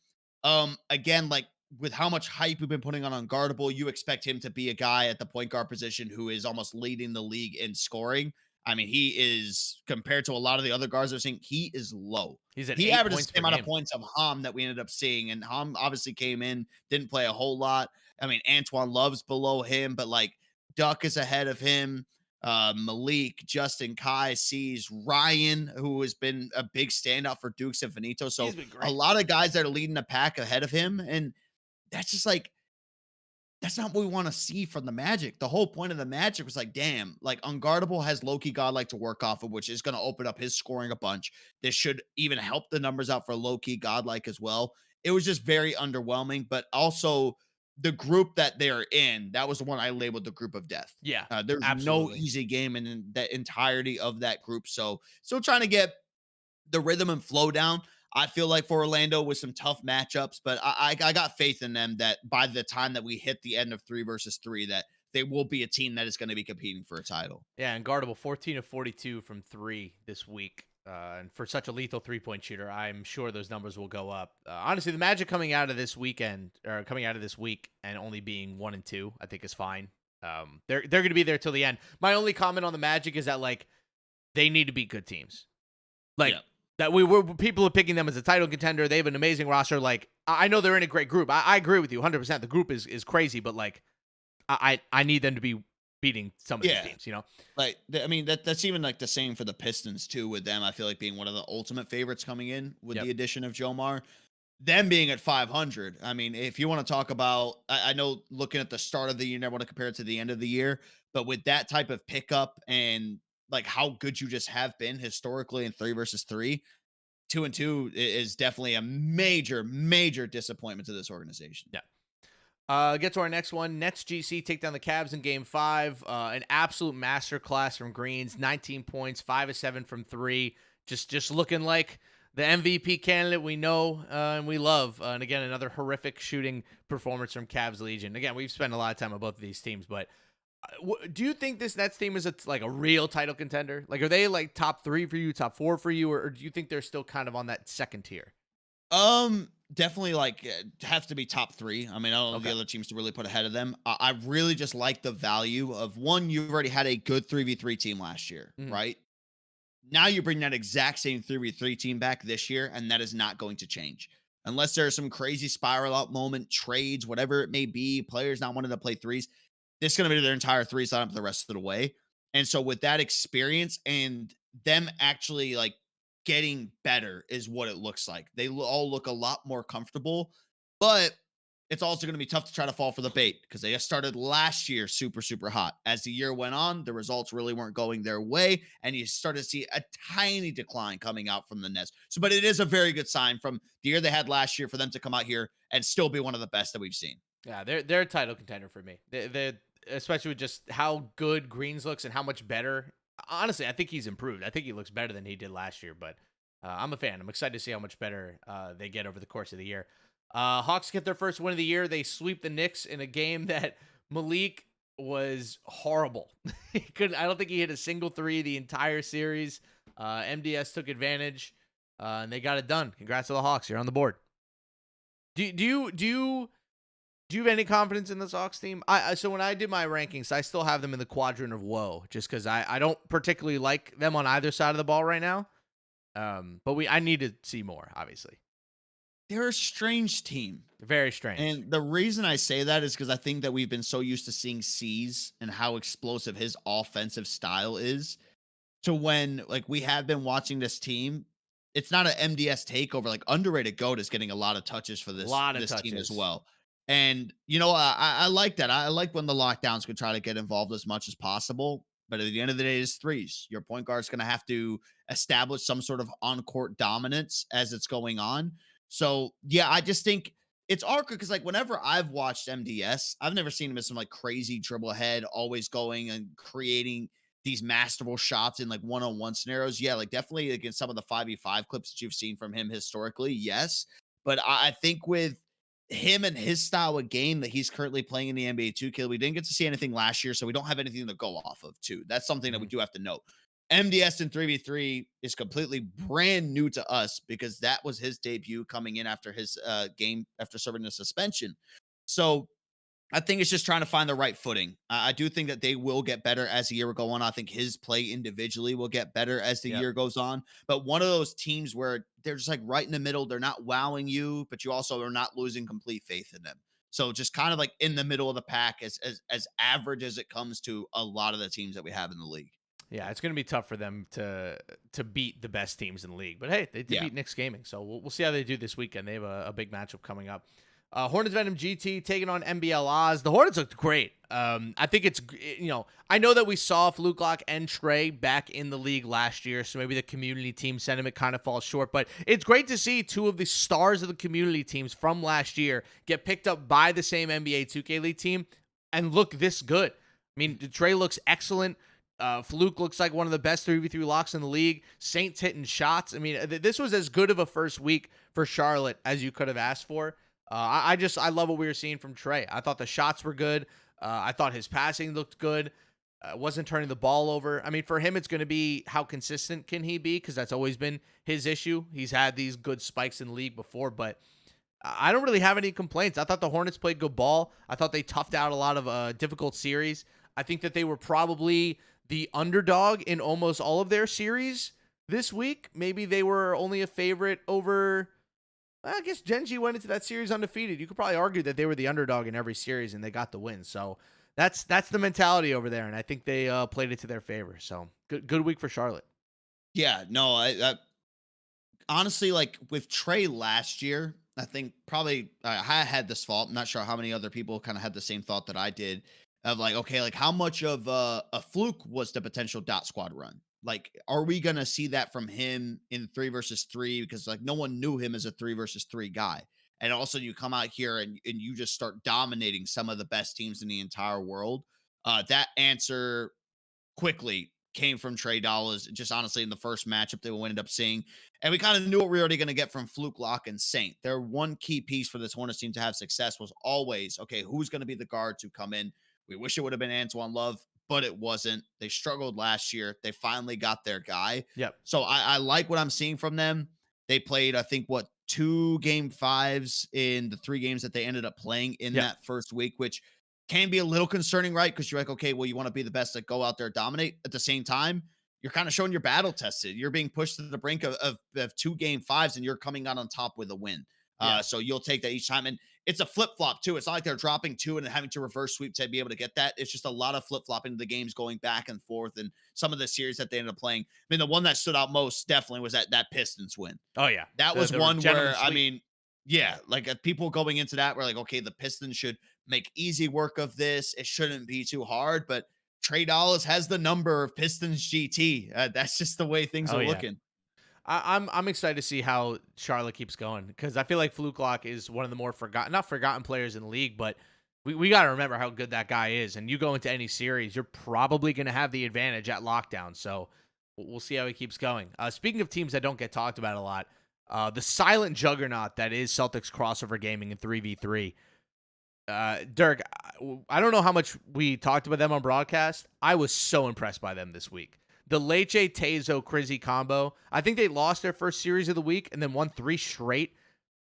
Again, like with how much hype we've been putting on Unguardable, you expect him to be a guy at the point guard position who is almost leading the league in scoring. I mean, he is compared to a lot of the other guards I've seen, he is low. He's at He 8 averages points the per same amount of game. points of Ham that we ended up seeing, and Ham obviously came in, didn't play a whole lot. I mean, Antoine Love's below him, but like Duck is ahead of him. Malik, Justin, Kai, C's, Ryan, who has been a big standout for Dukes and Finito. He's So been a great. lot of guys that are leading the pack ahead of him, and that's just like that's not what we want to see from the Magic. The whole point of the Magic was like, damn, like Unguardable has Loki Godlike to work off of, which is going to open up his scoring a bunch. This should even help the numbers out for Loki Godlike as well. It was just very underwhelming, but also the group that they're in, that was the one I labeled the group of death. Yeah, There's no absolutely. easy game in the entirety of that group. So still trying to get the rhythm and flow down. I feel like for Orlando with some tough matchups, but I got faith in them that by the time that we hit the end of 3 versus 3, that they will be a team that is going to be competing for a title. Yeah, and guardable 14 of 42 from 3 this week. And for such a lethal 3-point shooter, I'm sure those numbers will go up. Honestly, the Magic coming out of this weekend or coming out of this week and only being 1-2, I think is fine. They're going to be there till the end. My only comment on the Magic is that like they need to beat good teams. Like Yeah. that we were people are picking them as a title contender. They have an amazing roster. Like I know they're in a great group. I agree with you 100%. The group is crazy, but like I need them to be beating some of these Yeah. teams, you know? Like, I mean, that's even like the same for the Pistons too, with them. I feel like being one of the ultimate favorites coming in with Yep. the addition of Jomar. Them being at 500. I mean, if you want to talk about, I know looking at the start of the year, you never want to compare it to the end of the year, but with that type of pickup and like how good you just have been historically in 3 versus 3, 2-2 is definitely a major, major disappointment to this organization. Yeah. Get to our next one. Nets GC take down the Cavs in Game 5. An absolute masterclass from Greens. 19 points, 5 of 7 from 3. Just looking like the MVP candidate we know and we love. And again, another horrific shooting performance from Cavs Legion. Again, we've spent a lot of time on both of these teams, but do you think this Nets team is like a real title contender? Like, are they like top 3 for you, top 4 for you, or do you think they're still kind of on that second tier? Definitely like have to be top 3. I mean, I don't know Okay. the other teams to really put ahead of them. I really just like the value of one. You've already had a good 3v3 team last year, Mhm. right? Now you bring that exact same 3v3 team back this year, and that is not going to change unless there's some crazy spiral out moment, trades, whatever it may be, players not wanting to play threes. This is going to be their entire three lineup the rest of the way. And so with that experience and them actually like getting better is what it looks like. They all look a lot more comfortable, but it's also going to be tough to try to fall for the bait because they started last year super, super hot. As the year went on, the results really weren't going their way, and you started to see a tiny decline coming out from the Nets. So, but it is a very good sign from the year they had last year for them to come out here and still be one of the best that we've seen. Yeah, they're a title contender for me. They're especially with just how good Greens looks and how much better. Honestly, I think he's improved. I think he looks better than he did last year. But I'm a fan. I'm excited to see how much better they get over the course of the year. Hawks get their first win of the year. They sweep the Knicks in a game that Malik was horrible. He couldn't. I don't think he hit a single three the entire series. MDS took advantage, and they got it done. Congrats to the Hawks. You're on the board. Do you have any confidence in this Hawks team? So when I did my rankings, I still have them in the quadrant of woe, just because I don't particularly like them on either side of the ball right now. But I need to see more, obviously. They're a strange team. Very strange. And the reason I say that is because I think that we've been so used to seeing C's and how explosive his offensive style is to when like we have been watching this team. It's not an MDS takeover. Like underrated GOAT is getting a lot of touches for A lot of this team as touches. well. And you know, I like that. I like when the lockdowns could try to get involved as much as possible. But at the end of the day, it's threes. Your point guard's going to have to establish some sort of on court dominance as it's going on. So yeah, I just think it's awkward because like whenever I've watched MDS, I've never seen him as some like crazy dribble head, always going and creating these masterful shots in like one-on-one scenarios. Yeah, like definitely against some of the 5v5 clips that you've seen from him historically. Yes. But I think with him and his style of game that he's currently playing in the NBA 2K, we didn't get to see anything last year, so we don't have anything to go off of too. That's something that we Mhm. do have to note. MDS in 3v3 is completely brand new to us because that was his debut coming in after his game after serving a suspension. So I think it's just trying to find the right footing. I do think that they will get better as the year will go on. I think his play individually will get better as the Yep. year goes on. But one of those teams where they're just like right in the middle, they're not wowing you, but you also are not losing complete faith in them. So just kind of like in the middle of the pack, as average as it comes to a lot of the teams that we have in the league. Yeah, it's going to be tough for them to beat the best teams in the league. But hey, they did Yeah. beat Knicks Gaming, so we'll see how they do this weekend. They have a big matchup coming up. Hornets Venom GT taking on NBL Oz. The Hornets looked great. I think I know that we saw Fluke Lock and Trey back in the league last year, so maybe the community team sentiment kind of falls short. But it's great to see two of the stars of the community teams from last year get picked up by the same NBA 2K League team and look this good. I mean, Trey looks excellent. Fluke looks like one of the best 3v3 locks in the league. Saints hitting shots. I mean, this was as good of a first week for Charlotte as you could have asked for. I love what we were seeing from Trey. I thought the shots were good. I thought his passing looked good. Wasn't turning the ball over. I mean, for him, it's going to be how consistent can he be, because that's always been his issue. He's had these good spikes in the league before, but I don't really have any complaints. I thought the Hornets played good ball. I thought they toughed out a lot of difficult series. I think that they were probably the underdog in almost all of their series this week. Maybe they were only a favorite over, I guess Genji went into that series undefeated. You could probably argue that they were the underdog in every series and they got the win. So that's the mentality over there, and I think they played it to their favor. So good week for Charlotte. Yeah, no, I honestly, like with Trey last year, I think probably I had this thought. I'm not sure how many other people kind of had the same thought that I did of like, okay, like how much of a fluke was the potential dot squad run? Like, are we gonna see that from him in 3 versus 3? Because like no one knew him as a 3 versus 3 guy. And also you come out here and you just start dominating some of the best teams in the entire world. That answer quickly came from Trey Dollars, just honestly in the first matchup they will end up seeing. And we kind of knew what we were already going to get from Fluke Lock and Saint. Their one key piece for this Hornets team to have success was always, okay, who's going to be the guards who come in? We wish it would have been Antoine Love, but it wasn't. They struggled last year. They finally got their guy. Yep. So I like what I'm seeing from them. They played, I think, what, 2 game 5s in the 3 games that they ended up playing in Yep. that first week, which can be a little concerning, right? Because you're like, okay, well, you want to be the best that go out there dominate. At the same time, you're kind of showing you're battle tested. You're being pushed to the brink of 2 game 5s, and you're coming out on top with a win. Yeah. So you'll take that each time. And it's a flip flop too. It's not like they're dropping 2 and having to reverse sweep to be able to get that. It's just a lot of flip flopping, the games going back and forth, and some of the series that they ended up playing. I mean, the one that stood out most definitely was that Pistons win. Oh yeah. That was The one gentleman's where, I sweep. mean, yeah, like people going into that were like, okay, the Pistons should make easy work of this. It shouldn't be too hard, but Trey Dollars has the number of Pistons GT. That's just the way things Oh are yeah. looking. I'm excited to see how Charlotte keeps going, because I feel like Fluke Lock is one of the more not forgotten players in the league, but we got to remember how good that guy is. And you go into any series, you're probably going to have the advantage at lockdown. So we'll see how he keeps going. Speaking of teams that don't get talked about a lot, the silent juggernaut that is Celtics crossover gaming in 3v3. Dirk, I don't know how much we talked about them on broadcast. I was so impressed by them this week. The Leche Tezo Crizzy combo. I think they lost their first series of the week and then won 3 straight.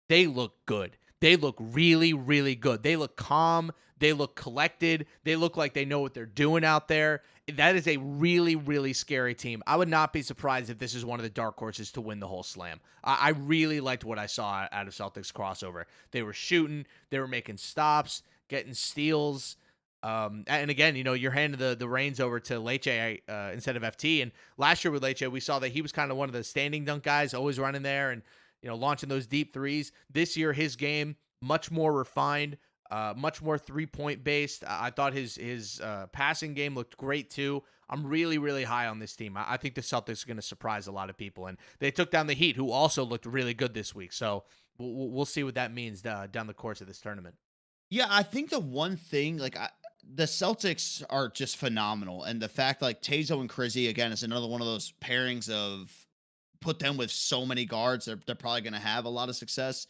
They look good. They look really, really good. They look calm. They look collected. They look like they know what they're doing out there. That is a really, really scary team. I would not be surprised if this is one of the dark horses to win the whole slam. I really liked what I saw out of Celtics crossover. They were shooting. They were making stops, getting steals. And again, you're handing the reins over to Leche instead of FT. And last year with Leche, we saw that he was kind of one of the standing dunk guys, always running there and launching those deep threes. This year, his game much more refined, much more 3-point based. I thought his passing game looked great too. I'm really, really high on this team. I think the Celtics are going to surprise a lot of people, and they took down the Heat, who also looked really good this week. So we'll see what that means down the course of this tournament. Yeah, I think the one thing, like, the Celtics are just phenomenal. And the fact, like, Tazo and Crizzy, again, is another one of those pairings of put them with so many guards. They're probably going to have a lot of success.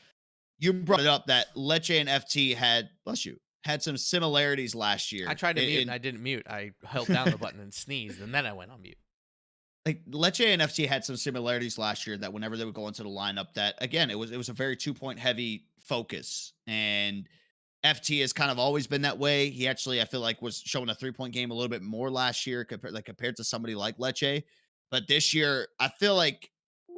You brought it up that Leche and FT had, bless you, had some similarities last year. I tried to mute and I didn't mute. I held down the button and sneezed, and then I went on mute. Like Leche and FT had some similarities last year that whenever they would go into the lineup, that again, it was a very 2-point heavy focus. And FT has kind of always been that way. He actually, I feel like, was showing a 3-point game a little bit more last year compared to somebody like Lecce. But this year, I feel like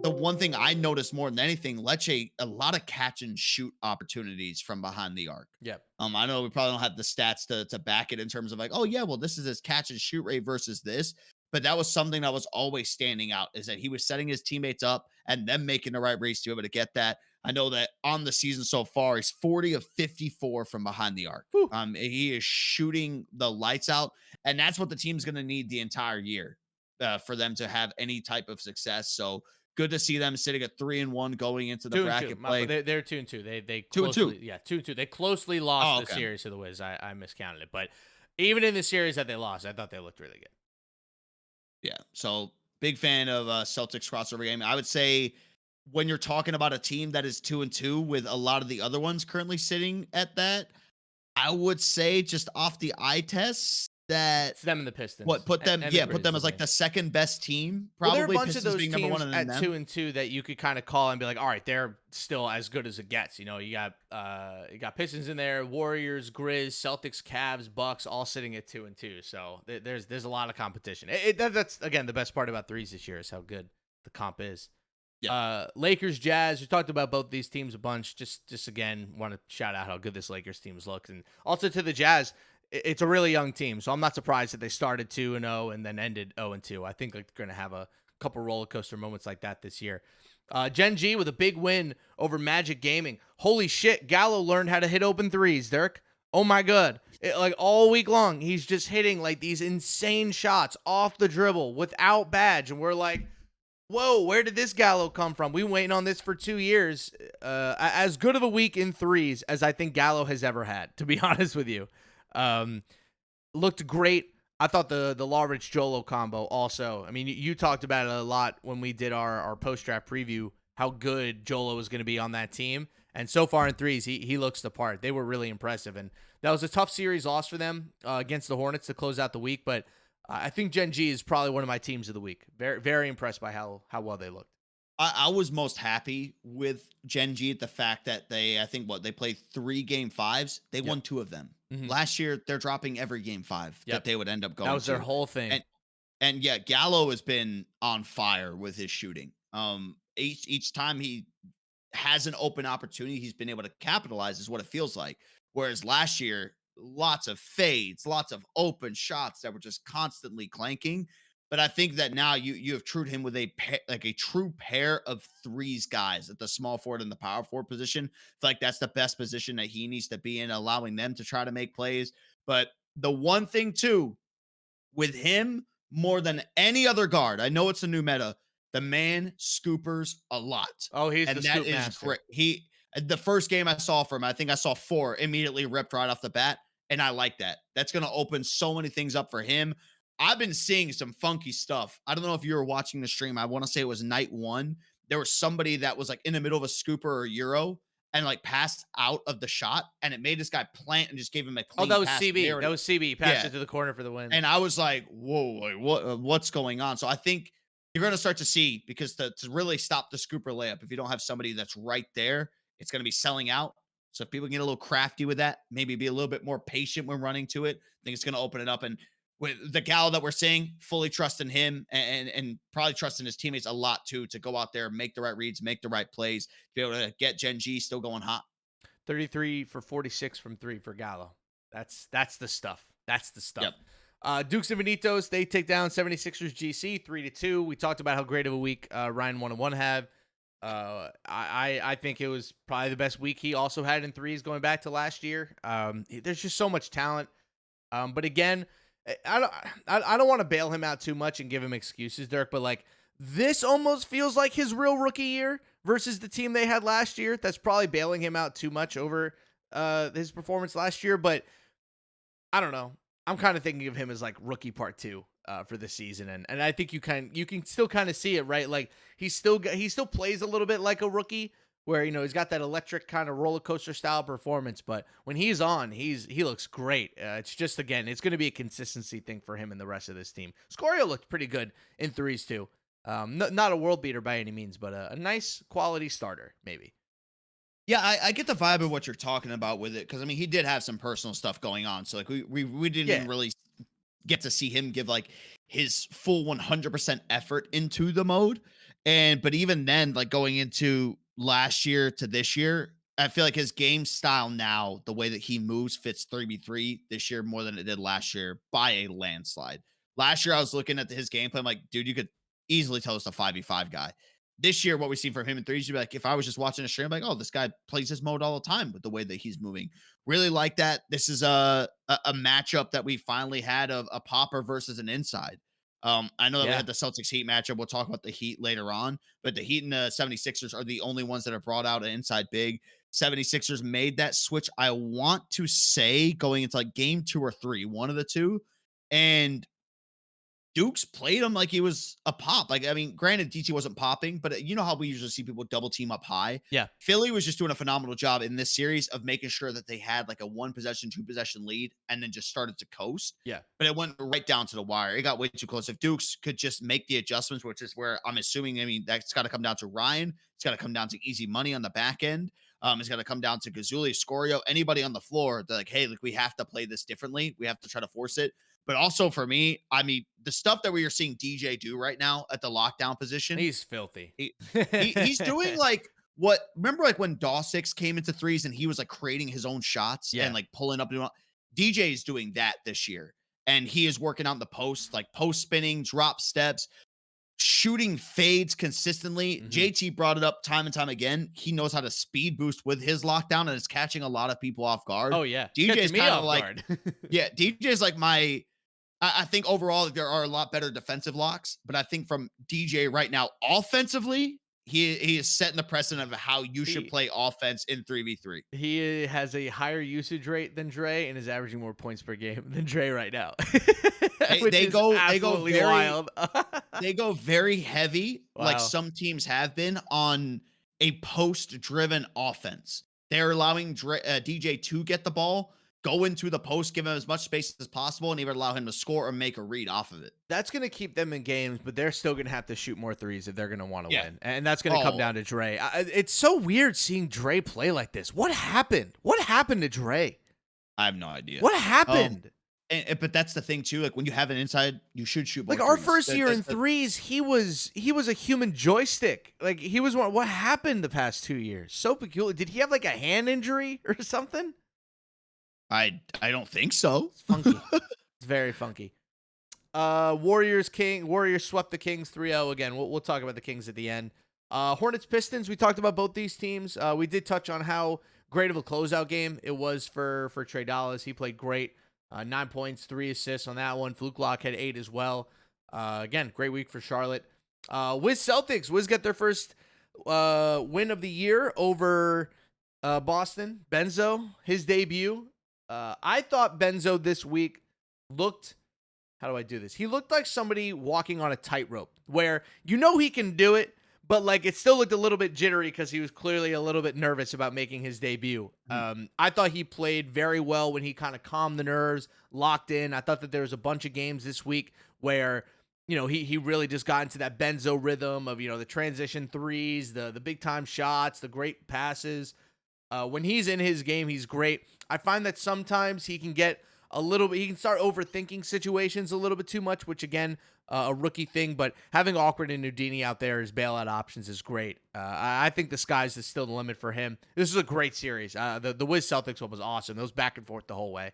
the one thing I noticed more than anything, Lecce, a lot of catch and shoot opportunities from behind the arc. Yep. I know we probably don't have the stats to back it in terms of like, oh yeah, well, this is his catch and shoot rate versus this. But that was something that was always standing out, is that he was setting his teammates up and them making the right reads to be able to get that. I know that on the season so far, he's 40 of 54 from behind the arc. Whew. He is shooting the lights out, and that's what the team's going to need the entire year for them to have any type of success. So good to see them sitting at 3-1 going into the 2-2. bracket play. They're 2-2. They 2-2. closely, yeah, 2-2. They closely lost Oh, the okay. series to the Wiz. I miscounted it, but even in the series that they lost, I thought they looked really good. Yeah. So big fan of Celtics crossover game. I would say when you're talking about a team that is 2-2 with a lot of the other ones currently sitting at that, I would say just off the eye test that It's them and the Pistons. what put them, and yeah, the put them as Grizzlies, like the second best team. Well, there are a Probably bunch Pistons of those being number teams one and at then 2-2 that you could kind of call and be like, all right, they're still as good as it gets. You know, you got Pistons in there, Warriors, Grizz, Celtics, Cavs, Bucks, all sitting at 2-2. So there's a lot of competition. That's again the best part about threes this year is how good the comp is. Yeah. Lakers, Jazz. We talked about both these teams a bunch. Just again, want to shout out how good this Lakers teams look, and also to the Jazz. It's a really young team, so I'm not surprised that they started 2-0 and then ended 0-2. I think like they're going to have a couple roller coaster moments like that this year. Gen G with a big win over Magic Gaming. Holy shit, Gallo learned how to hit open threes, Dirk. Oh my god. Like all week long, he's just hitting like these insane shots off the dribble without badge, and we're like, whoa, where did this Gallo come from? We've been waiting on this for 2 years. As good of a week in threes as I think Gallo has ever had, to be honest with you. Looked great. I thought the Lawrence Jolo combo also. I mean, you talked about it a lot when we did our post-draft preview, how good Jolo was going to be on that team. And so far in threes, he looks the part. They were really impressive. And that was a tough series loss for them against the Hornets to close out the week. But I think Gen G is probably one of my teams of the week. Very, very impressed by how well they looked. I was most happy with Gen G at the fact that I think they played 3 game 5s. They won 2 of them. Mhm. Last year, they're dropping every game 5 that they would end up going. That was their to. whole thing. And yeah, Gallo has been on fire with his shooting. Each time he has an open opportunity, he's been able to capitalize, is what it feels like. Whereas last year, lots of fades, lots of open shots that were just constantly clanking. But I think that now you have trued him with a true pair of threes guys at the small forward and the power forward position. I feel like that's the best position that he needs to be in, allowing them to try to make plays. But the one thing too, with him more than any other guard, I know it's a new meta. The man scoopers a lot. Oh, he's And the that scoop is master. great. The first game I saw from him, I think I saw 4 immediately ripped right off the bat. And I like that. That's going to open so many things up for him. I've been seeing some funky stuff. I don't know if you were watching the stream. I want to say it was night 1. There was somebody that was like in the middle of a scooper or euro and like passed out of the shot, and it made this guy plant and just gave him a clean That was pass. CB. That was CB. He passed Yeah. it to the corner for the win. And I was like, whoa, like, what's going on? So I think you're going to start to see, because to really stop the scooper layup, if you don't have somebody that's right there, it's going to be selling out. So if people get a little crafty with that, maybe be a little bit more patient when running to it, I think it's going to open it up. And with the Gallo that we're seeing, fully trusting him and probably trusting his teammates a lot too, to go out there, make the right reads, make the right plays, to be able to get Gen G still going hot. 33 for 46 from 3 for Gallo. That's the stuff. That's the stuff. Yep. Dukes and Vanitos, they take down 76ers GC 3-2. We talked about how great of a week Ryan 1-1 had. I think it was probably the best week he also had in threes going back to last year. There's just so much talent. But again, I don't want to bail him out too much and give him excuses, Dirk, but like this almost feels like his real rookie year versus the team they had last year. That's probably bailing him out too much over his performance last year, but I don't know. I'm kind of thinking of him as like rookie part 2 for this season, and I think you can still kind of see it, right? Like he still plays a little bit like a rookie, where he's got that electric kind of roller coaster style performance, but when he's on, he looks great. It's just, again, it's going to be a consistency thing for him and the rest of this team. Scorio looked pretty good in threes too. Not a world beater by any means, but a nice quality starter maybe. Yeah, I get the vibe of what you're talking about with it because I mean he did have some personal stuff going on, so like we Yeah. didn't really get to see him give like his full 100% effort into the mode. And but even then, like going into last year to this year, I feel like his game style now, the way that he moves fits 3v3 this year more than it did last year by a landslide. Last year, I was looking at his gameplay. I'm like, dude, you could easily tell it's a 5v5 guy. This year, what we see from him in threes, you'd be like, if I was just watching a stream, I'm like, oh, this guy plays this mode all the time with the way that he's moving. Really like that. This is a matchup that we finally had of a popper versus an inside. I know that we Yeah. had the Celtics Heat matchup. We'll talk about the Heat later on, but the Heat and the 76ers are the only ones that have brought out an inside big. 76ers made that switch, I want to say, going into like game 2 or 3, one of the two. And Dukes played him like he was a pop. Like, I mean, granted, DT wasn't popping, but you know how we usually see people double team up high. Yeah. Philly was just doing a phenomenal job in this series of making sure that they had like a 1 possession, 2 possession lead and then just started to coast. Yeah. But it went right down to the wire. It got way too close. If Dukes could just make the adjustments, which is where I'm assuming, I mean, that's got to come down to Ryan. It's got to come down to easy money on the back end. It's got to come down to Gazuli, Scorio, anybody on the floor. They're like, hey, like we have to play this differently. We have to try to force it. But also for me, I mean, the stuff that we are seeing DJ do right now at the lockdown position, He's filthy. he, he's doing like what remember like when Dawsix came into threes and he was like creating his own shots Yeah. and like pulling up DJ is doing that this year. And he is working on the post, like post spinning, drop steps, shooting fades consistently. Mhm. JT brought it up time and time again. He knows how to speed boost with his lockdown and is catching a lot of people off guard. Oh yeah. DJ is Catching me kind of off like, guard. yeah, DJ is like my I think overall there are a lot better defensive locks, but I think from DJ right now, offensively, he is setting the precedent of how you should He play offense in 3v3. he has a higher usage rate than Dre and is averaging more points per game than Dre right now. Which They is go absolutely very wild. they go very heavy, like Wow. some teams have been on a post-driven offense. They're allowing DJ to get the ball, go into the post, give him as much space as possible, and either allow him to score or make a read off of it. That's going to keep them in games, but they're still going to have to shoot more threes if they're going to want to Yeah. win. And that's going to come Oh, down to Dre. It's so weird seeing Dre play like this. What happened? What happened to Dre? I have no idea. What happened? But that's the thing too. Like when you have an inside, you should shoot more Like our threes. first year in threes, he was a human joystick. Like he was one. What happened the past 2 years? So peculiar. Did he have like a hand injury or something? I don't think so. It's funky. It's very funky. Warriors swept the Kings 3-0 again. We'll talk about the Kings at the end. Hornets Pistons, we talked about both these teams. We did touch on how great of a closeout game it was for Trey Dallas. He played great. 9 points, 3 assists on that one. Fluke Lock had 8 as well. Again, great week for Charlotte. Wiz Celtics. Wiz got their first win of the year over Boston. Benzo, his debut. I thought Benzo this week looked, how do I do this? He looked like somebody walking on a tightrope where you know he can do it, but like it still looked a little bit jittery because he was clearly a little bit nervous about making his debut. I thought he played very well when he kind of calmed the nerves, locked in. I thought that there was a bunch of games this week where, you know, he really just got into that Benzo rhythm of, you know, the transition threes, the big time shots, the great passes. When he's in his game, he's great. I find that sometimes he can get a little bit, he can start overthinking situations a little bit too much, which again, a rookie thing, but having Awkward and Nudini out there as bailout options is great. I think the sky's is still the limit for him. This is a great series. The Wiz Celtics one was awesome. It was back and forth the whole way.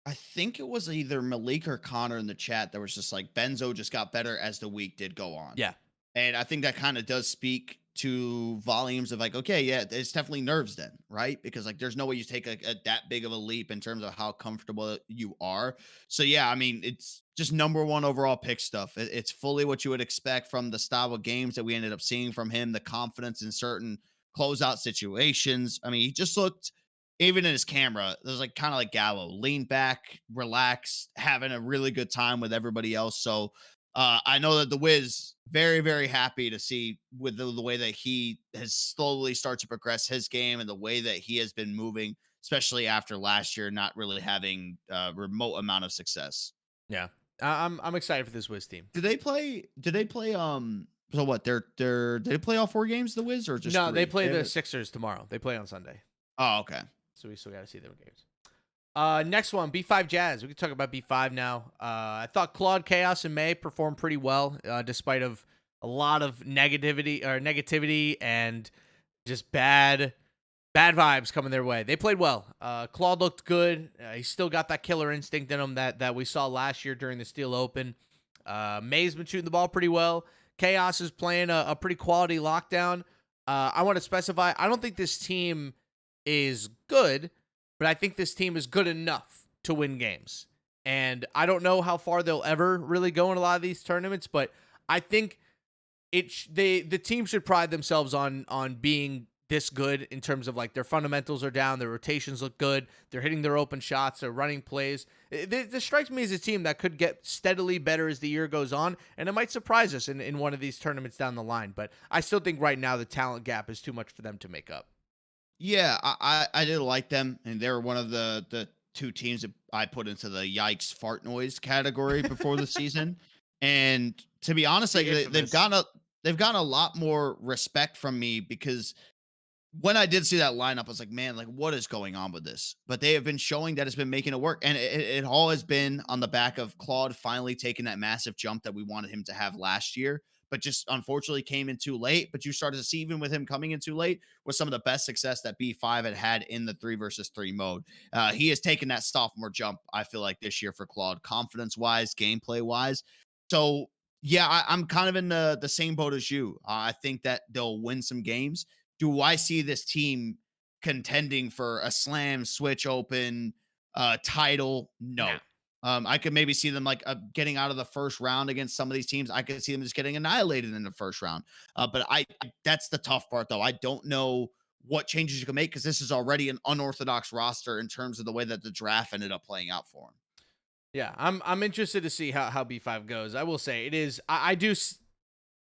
I think it was either Malik or Connor in the chat that was just like Benzo just got better as the week did go on. Yeah. And I think that kind of does speak to volumes of like, okay, yeah, it's definitely nerves then, right? Because like there's no way you take a that big of a leap in terms of how comfortable you are. So yeah, I mean, it's just number one overall pick stuff. It's fully what you would expect from the style of games that we ended up seeing from him, the confidence in certain closeout situations. I mean, he just looked, even in his camera, it was like kind of like Gallo, lean back, relaxed, having a really good time with everybody else. So I know that the Wiz very, very happy to see with the way that he has slowly started to progress his game and the way that he has been moving, especially after last year not really having a remote amount of success. Yeah. I'm excited for this Wiz team. Did they play So what? They're did they play all 4 games, the Wiz, or just No, they 3? play They the haven't. Sixers tomorrow. They play on Sunday. Oh, okay. So we still got to see their games. Next one, B5 Jazz. We can talk about B5 now. I thought Claude Chaos and May performed pretty well, despite of a lot of negativity and just bad vibes coming their way. They played well. Claude looked good. He still got that killer instinct in him that we saw last year during the Steel Open. May's been shooting the ball pretty well. Chaos is playing a pretty quality lockdown. I want to specify, I don't think this team is good, but I think this team is good enough to win games. And I don't know how far they'll ever really go in a lot of these tournaments, but I think the team should pride themselves on being this good in terms of like their fundamentals are down, their rotations look good, they're hitting their open shots, they're running plays. This strikes me as a team that could get steadily better as the year goes on, and it might surprise us in one of these tournaments down the line. But I still think right now the talent gap is too much for them to make up. Yeah, I did like them, and they were one of the 2 teams that I put into the yikes fart noise category before the season. And to be honest, like The they've infamous. gotten a lot more respect from me because when I did see that lineup, I was like, man, like what is going on with this? But they have been showing that it's been making it work. And it all has been on the back of Claude finally taking that massive jump that we wanted him to have last year, but just unfortunately came in too late. But you started to see even with him coming in too late was some of the best success that B5 had in the 3 versus 3 mode. He has taken that sophomore jump, I feel like, this year for Claude, confidence wise, gameplay wise. So yeah, I'm kind of in the same boat as you. I think that they'll win some games. Do I see this team contending for a slam, switch open, title? No. No. I could maybe see them like getting out of the first round against some of these teams. I could see them just getting annihilated in the first round. But that's the tough part though. I don't know what changes you can make because this is already an unorthodox roster in terms of the way that the draft ended up playing out for him. Yeah, I'm interested to see how B5 goes. I will say it is. I do.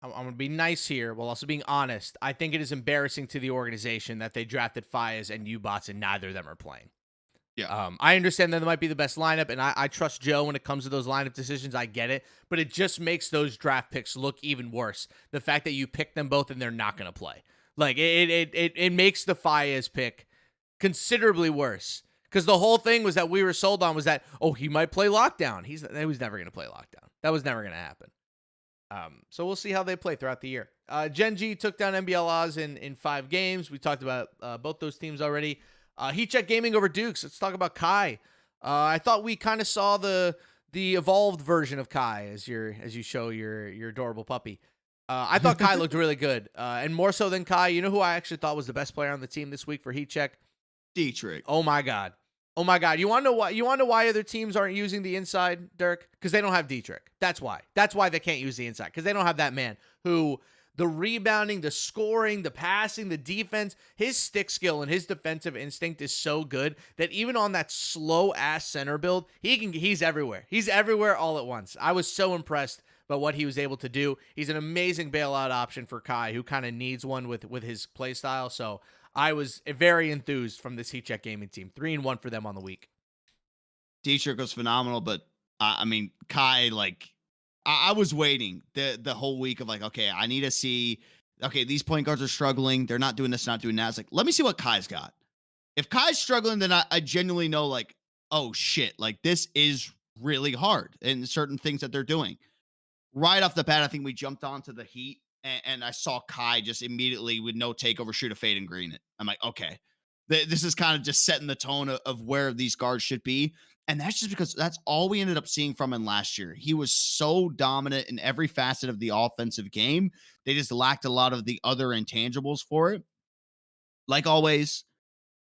I'm going to be nice here while also being honest. I think it is embarrassing to the organization that they drafted Fayez and Ubats and neither of them are playing. Yeah. I understand that it might be the best lineup, and I trust Joe when it comes to those lineup decisions. I get it, but it just makes those draft picks look even worse. The fact that you pick them both and they're not going to play, like it makes the Fayez pick considerably worse. Because the whole thing was that we were sold on was that he might play lockdown. He was never going to play lockdown. That was never going to happen. So we'll see how they play throughout the year. Gen G took down NBL Oz in 5 games. We talked about both those teams already. Heat Check Gaming over Dukes. Let's talk about Kai. I thought we kind of saw the evolved version of Kai as you show your adorable puppy. I thought Kai looked really good, and more so than Kai. You know who I actually thought was the best player on the team this week for Heat Check? Dietrich. Oh my god. Oh my God. You want to know why? You want to know why other teams aren't using the inside, Dirk? Because they don't have Dietrich. That's why. That's why they can't use the inside. Because they don't have that man who the rebounding, the scoring, the passing, the defense, his stick skill and his defensive instinct is so good that even on that slow ass center build, he's everywhere. He's everywhere all at once. I was so impressed by what he was able to do. He's an amazing bailout option for Kai, who kind of needs one with his play style. So I was very enthused from this Heat Check Gaming team. 3-1 for them on the week. Dietrich was phenomenal, but I mean, Kai, like, I was waiting the whole week of like, okay, I need to see, okay, these point guards are struggling. They're not doing this, not doing that. It's like, let me see what Kai's got. If Kai's struggling, then I genuinely know, like, oh shit, like this is really hard in certain things that they're doing. Right off the bat, I think we jumped onto the Heat and I saw Kai just immediately with no takeover shoot a fade and green it. I'm like, okay, this is kind of just setting the tone of where these guards should be. And that's just because that's all we ended up seeing from him last year. He was so dominant in every facet of the offensive game. They just lacked a lot of the other intangibles for it. Like always,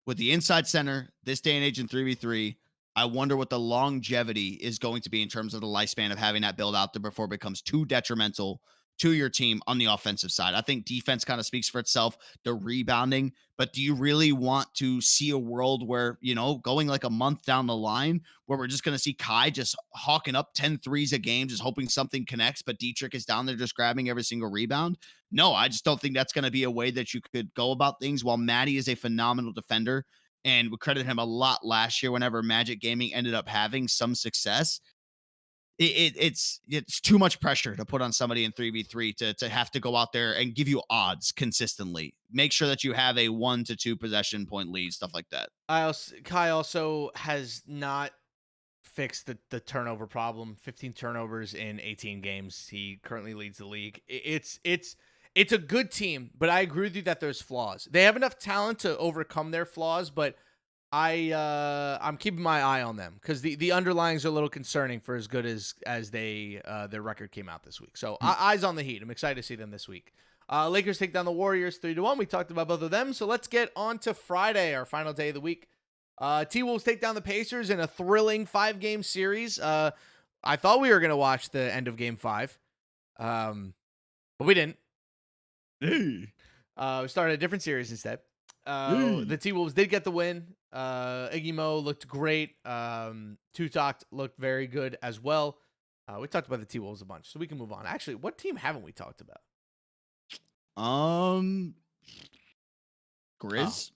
with the inside center, this day and age in 3v3, I wonder what the longevity is going to be in terms of the lifespan of having that build out there before it becomes too detrimental to your team on the offensive side. I think defense kind of speaks for itself, the rebounding, but do you really want to see a world where, going like a month down the line where we're just going to see Kai just hawking up 10 threes a game, just hoping something connects, but Dietrich is down there just grabbing every single rebound? No, I just don't think that's going to be a way that you could go about things. While Maddie is a phenomenal defender, and we credit him a lot last year whenever Magic Gaming ended up having some success, it's too much pressure to put on somebody in 3v3 to have to go out there and give you odds consistently. Make sure that you have a 1 to 2 possession point lead, stuff like that. Kai also has not fixed the turnover problem. 15 turnovers in 18 games. He currently leads the league. It's a good team, but I agree with you that there's flaws. They have enough talent to overcome their flaws, but I'm keeping my eye on them because the underlyings are a little concerning for as good as they their record came out this week. So eyes on the Heat. I'm excited to see them this week. Lakers take down the Warriors 3-1. We talked about both of them. So let's get on to Friday, our final day of the week. T-Wolves take down the Pacers in a thrilling 5-game series. I thought we were going to watch the end of game 5, but we didn't. Hey. We started a different series instead. The T-Wolves did get the win. Iggy Mo looked great. Tutok looked very good as well. We talked about the T-Wolves a bunch, so we can move on. Actually, what team haven't we talked about? Grizz?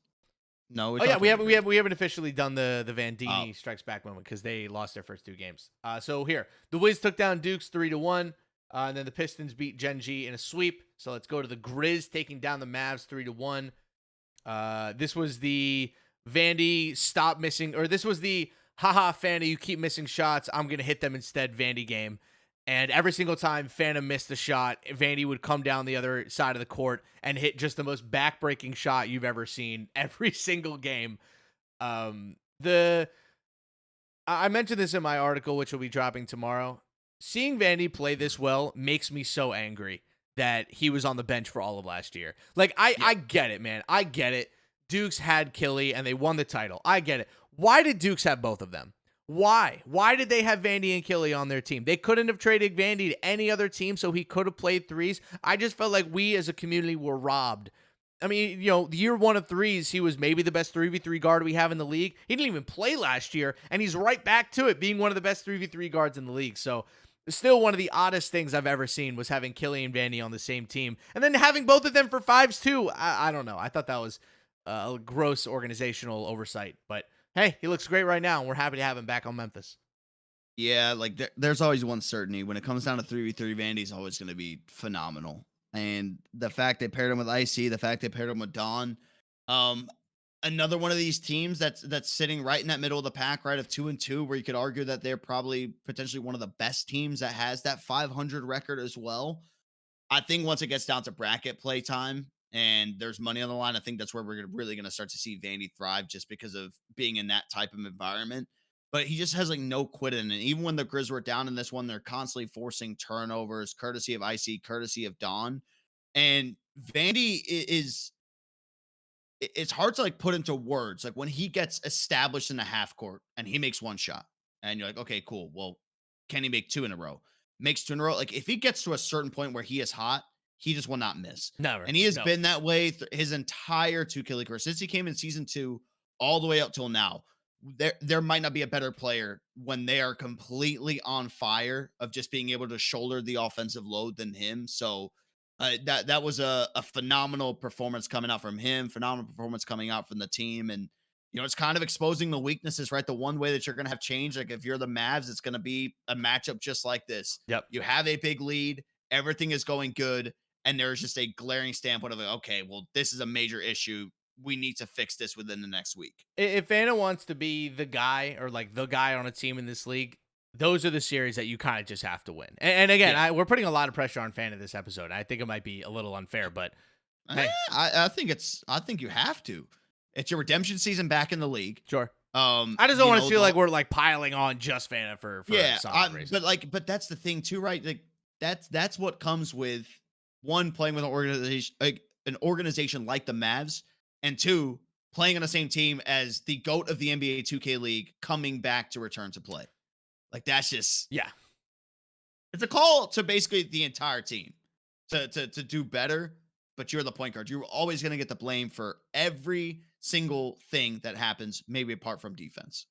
No. Oh yeah, we haven't officially done the Vandini strikes back moment because they lost their first 2 games. So here, the Wiz took down Dukes 3-1. And then the Pistons beat Gen G in a sweep. So let's go to the Grizz taking down the Mavs 3-1. This was the Vandy stop missing, or this was the haha Fanny, you keep missing shots, I'm gonna hit them instead Vandy game. And every single time Phantom missed a shot, Vandy would come down the other side of the court and hit just the most backbreaking shot you've ever seen every single game. I mentioned this in my article, which will be dropping tomorrow. Seeing Vandy play this well makes me so angry that he was on the bench for all of last year. Like, I get it, man. I get it. Dukes had Killy, and they won the title. I get it. Why did Dukes have both of them? Why? Why did they have Vandy and Killy on their team? They couldn't have traded Vandy to any other team so he could have played threes. I just felt like we as a community were robbed. I mean, year 1 of threes, he was maybe the best 3v3 guard we have in the league. He didn't even play last year, and he's right back to it, being one of the best 3v3 guards in the league. So, still one of the oddest things I've ever seen was having Killy and Vandy on the same team. And then having both of them for 5s, too. I don't know. I thought that was a gross organizational oversight. But, hey, he looks great right now, and we're happy to have him back on Memphis. Yeah, like there's always one certainty. When it comes down to 3v3, Vandy's always going to be phenomenal. And the fact they paired him with Icy, the fact they paired him with Don, another one of these teams that's sitting right in that middle of the pack, right, of 2-2, where you could argue that they're probably potentially one of the best teams that has that 500 record as well. I think once it gets down to bracket play time and there's money on the line, I think that's where we're really going to start to see Vandy thrive just because of being in that type of environment. But he just has like no quit in it. Even when the Grizz were down in this one, they're constantly forcing turnovers, courtesy of Icy, courtesy of Don. And Vandy is it's hard to like put into words. Like when he gets established in the half court and he makes 1 shot and you're like, okay, cool. Well, can he make 2 in a row? Makes 2 in a row. Like if he gets to a certain point where he is hot, he just will not miss. Never. And he has been that way his entire 2K career since he came in season 2 all the way up till now. There might not be a better player when they are completely on fire of just being able to shoulder the offensive load than him. So that was a phenomenal performance coming out from him, phenomenal performance coming out from the team. And, it's kind of exposing the weaknesses, right? The one way that you're going to have change, like if you're the Mavs, it's going to be a matchup just like this. Yep. You have a big lead. Everything is going good. And there's just a glaring standpoint of like, okay, well, this is a major issue. We need to fix this within the next week. If Anna wants to be the guy or like the guy on a team in this league, those are the series that you kind of just have to win. And again, we're putting a lot of pressure on Fanta this episode. I think it might be a little unfair, but hey. I think you have to. It's your redemption season back in the league. Sure. I just don't want to feel like we're like piling on just Fanta for some reason. But that's the thing too, right? Like that's what comes with one, playing with an organization like the Mavs, and 2, playing on the same team as the GOAT of the NBA 2K League coming back to return to play. Like that's just it's a call to basically the entire team to do better. But you're the point guard. You're always going to get the blame for every single thing that happens, maybe apart from defense.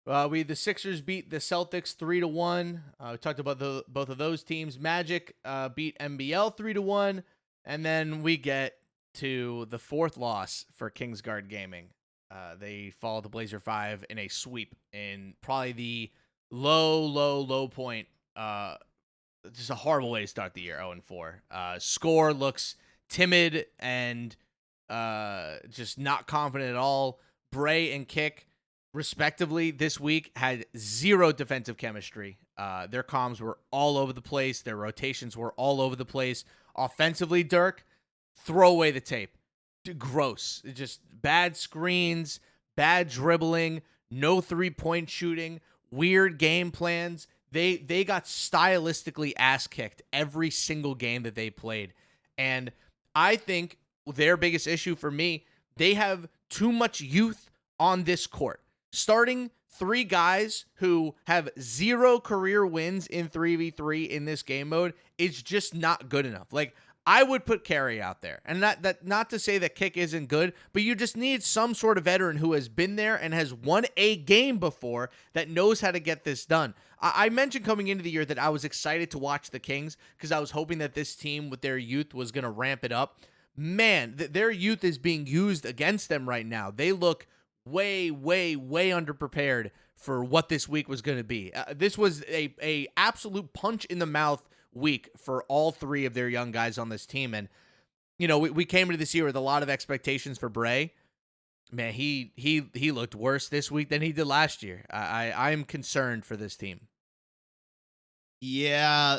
The Sixers beat the Celtics 3-1. We talked about both of those teams. Magic beat NBL 3-1, and then we get to the 4th loss for Kingsguard Gaming. They followed the Blazer 5 in a sweep in probably the low point just a horrible way to start the year, 0-4. Score looks timid and just not confident at all. Bray and Kick, respectively, this week had zero defensive chemistry. Their comms were all over the place. Their rotations were all over the place. Offensively, Dirk, throw away the tape. Gross. Just bad screens, bad dribbling, no three-point shooting, weird game plans. They got stylistically ass kicked every single game that they played. And I think their biggest issue for me, they have too much youth on this court. Starting 3 guys who have 0 career wins in 3v3 in this game mode is just not good enough. Like, I would put Carey out there. And not to say that Kick isn't good, but you just need some sort of veteran who has been there and has won a game before that knows how to get this done. I mentioned coming into the year that I was excited to watch the Kings because I was hoping that this team with their youth was going to ramp it up. Man, their youth is being used against them right now. They look way, way, way underprepared for what this week was going to be. This was a absolute punch in the mouth week for all 3 of their young guys on this team. And, you know, we came into this year with a lot of expectations for Bray. Man, he looked worse this week than he did last year. I'm concerned for this team. Yeah,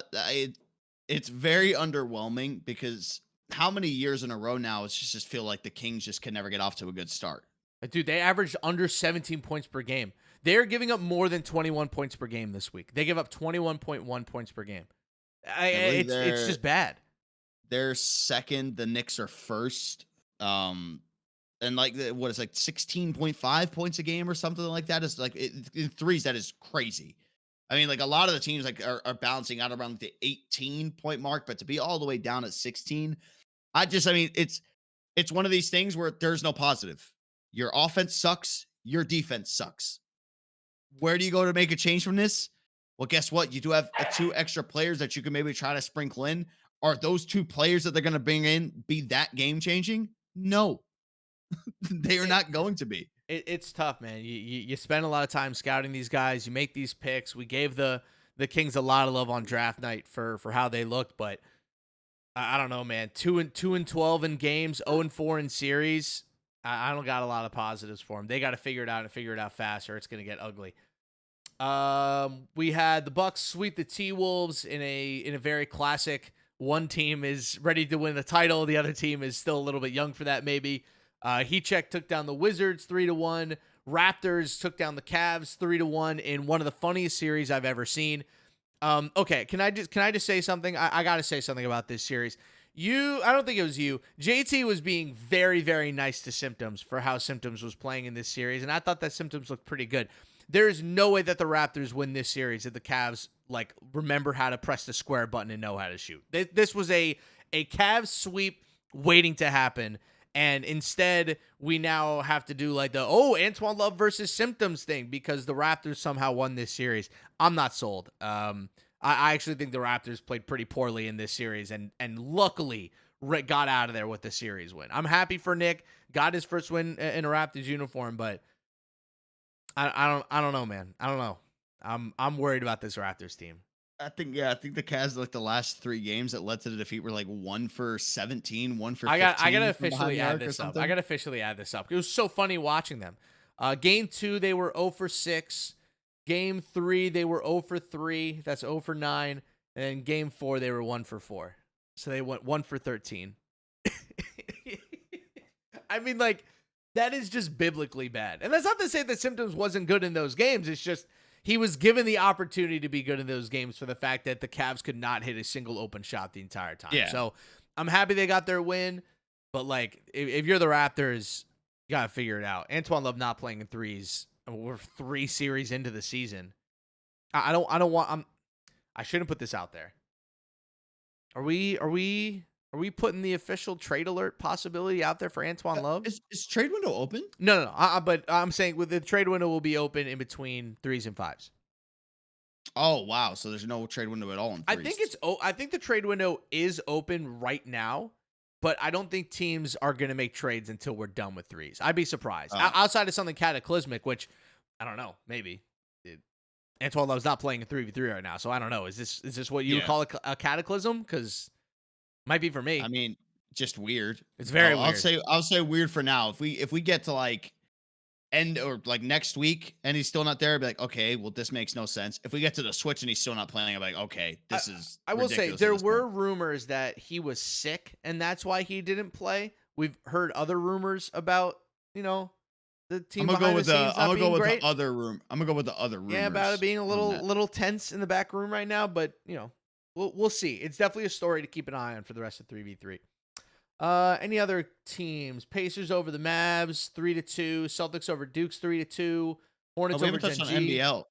it's very underwhelming because how many years in a row now it's just feel like the Kings just can never get off to a good start. Dude, they averaged under 17 points per game. They're giving up more than 21 points per game this week. They give up 21.1 points per game. It's just bad. They're second. The Knicks are first. And like what is like 16.5 points a game or something like that is like in threes. That is crazy. I mean, like a lot of the teams like are bouncing out around the 18-point mark, but to be all the way down at 16, I mean, it's one of these things where there's no positive. Your offense sucks. Your defense sucks. Where do you go to make a change from this? Well, guess what? You do have 2 extra players that you can maybe try to sprinkle in. Are those 2 players that they're going to bring in be that game changing? No, they are not going to be. It's tough, man. You spend a lot of time scouting these guys. You make these picks. We gave the Kings a lot of love on draft night for how they looked, but I don't know, man. 2-12 in games, 0-4 in series. I don't got a lot of positives for them. They got to figure it out and figure it out fast, or it's going to get ugly. We had the Bucks sweep the T-Wolves in a very classic. One team is ready to win the title. The other team is still a little bit young for that, maybe. Heatcheck took down the Wizards 3-1. Raptors took down the Cavs 3-1 in one of the funniest series I've ever seen. Okay, can I just say something? I got to say something about this series. I don't think it was you. JT was being very, very nice to Symptoms for how Symptoms was playing in this series, and I thought that Symptoms looked pretty good. There is no way that the Raptors win this series if the Cavs like remember how to press the square button and know how to shoot. This was a Cavs sweep waiting to happen, and instead we now have to do like the Antoine Love versus Symptoms thing because the Raptors somehow won this series. I'm not sold. I actually think the Raptors played pretty poorly in this series, and luckily Rick got out of there with the series win. I'm happy for Nick, got his first win in a Raptors uniform, but I don't know, man. I don't know. I'm worried about this Raptors team. I think the Cavs like the last 3 games that led to the defeat were like 1 for 17, 1 for 15. I gotta officially add this up. It was so funny watching them. Game 2 they were 0 for 6. Game 3 they were 0 for 3. That's 0 for 9. And then game 4 they were 1 for 4. So they went 1 for 13. I mean, like, that is just biblically bad. And that's not to say that Symptoms wasn't good in those games. It's just he was given the opportunity to be good in those games for the fact that the Cavs could not hit a single open shot the entire time. Yeah. So I'm happy they got their win. But, like, if you're the Raptors, you got to figure it out. Antoine Love not playing in threes. We're 3 series into the season. I shouldn't put this out there. Are we putting the official trade alert possibility out there for Antoine Love? Is trade window open? No. But I'm saying with the trade window will be open in between 3s and 5s. Oh wow! So there's no trade window at all in 3s. I think the trade window is open right now, but I don't think teams are going to make trades until we're done with 3s. I'd be surprised. Outside of something cataclysmic, which I don't know, maybe. Antoine Love's not playing a 3v3 right now, so I don't know. Is this what you would Yeah. call a cataclysm? Because might be for I me. mean, just weird. It's very weird. I'll say weird for now. If we get to like end or like next week and he's still not there, I'd be like, okay, well, this makes no sense. If we get to the Switch and he's still not playing, I'm like, okay, I, this is I will say ridiculous at there this point. were rumors that he was sick and that's why he didn't play. We've heard other rumors about, the team behind the scenes I'm not gonna go being with great. the other room. I'm gonna go with the other Yeah, about it rumors being a on that. little tense in the back room right now, but we'll see. It's definitely a story to keep an eye on for the rest of 3v3. Any other teams? Pacers over the Mavs 3-2, Celtics over Dukes 3-2, Oh, Hornets we over haven't touched Gen on G. NBL.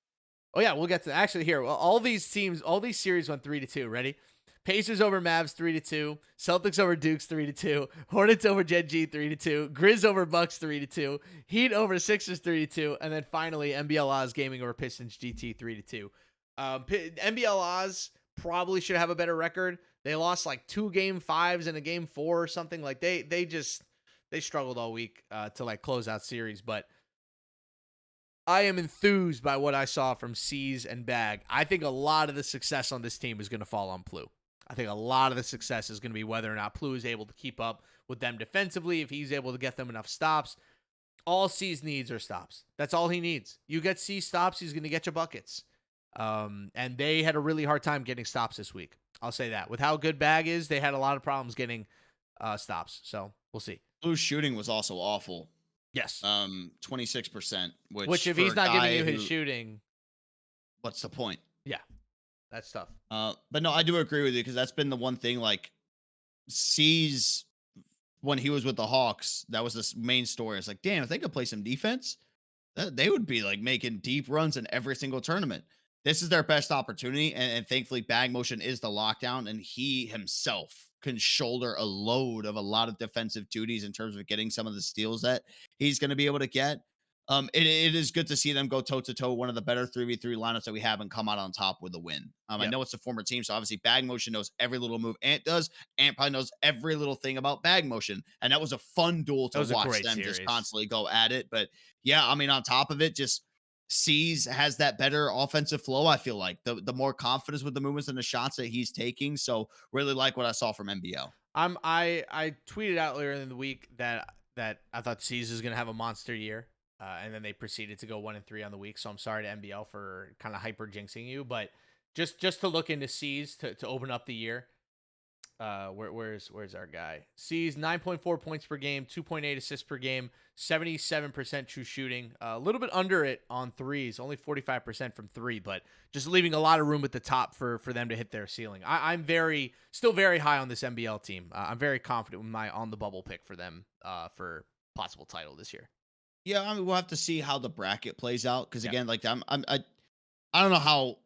Oh yeah, we'll get to actually here. Well, all these series went 3-2. Ready? Pacers over Mavs 3-2, Celtics over Dukes 3-2, Hornets over Gen G 3-2, Grizz over Bucks 3-2, Heat over Sixers 3-2, and then finally NBL Oz Gaming over Pistons GT 3-2. NBL Oz probably should have a better record. They lost like 2 game 5s and a game 4 or something. Like they struggled all week to like close out series, but I am enthused by what I saw from C's and Bag. I think a lot of the success on this team is going to fall on Plu. I think a lot of the success is going to be whether or not Plu is able to keep up with them defensively, if he's able to get them enough stops. All C's needs are stops. That's all he needs. You get C stops, he's going to get you buckets. And they had a really hard time getting stops this week. I'll say that. With how good Bag is, they had a lot of problems getting stops. So we'll see. Blue's shooting was also awful. Yes. 26%, Which if for he's a not giving guy you his who, shooting, what's the point? yeah, that's tough. But no, I do agree with you because that's been the one thing. Like, C's when he was with the Hawks, that was this main story. It's like, damn, if they could play some defense, they would be like making deep runs in every single tournament. This is their best opportunity, and thankfully, Bag Motion is the lockdown, and he himself can shoulder a load of a lot of defensive duties in terms of getting some of the steals that he's going to be able to get. It is good to see them go toe to toe, one of the better 3v3 lineups that we have, and come out on top with a win. I Yep. know it's a former team, so obviously Bag Motion knows every little move Ant does. Ant probably knows every little thing about Bag Motion, and that was a fun duel That to was a watch great them series. just constantly go at it. But yeah, I mean, on top of it, just C's has that better offensive flow. I feel like the more confidence with the movements and the shots that he's taking. So really like what I saw from NBL. I tweeted out earlier in the week that I thought C's is gonna have a monster year, and then they proceeded to go 1-3 on the week. So I'm sorry to NBL for kind of hyper jinxing you, but just to look into C's to open up the year. Where's our guy? C's 9.4 points per game, 2.8 assists per game, 77% true shooting. A little bit under it on threes, only 45% from 3, but just leaving a lot of room at the top for them to hit their ceiling. I'm still very high on this NBL team. I'm very confident with my on the bubble pick for them for possible title this year. Yeah, I mean, we'll have to see how the bracket plays out because Yeah. again, like I don't know how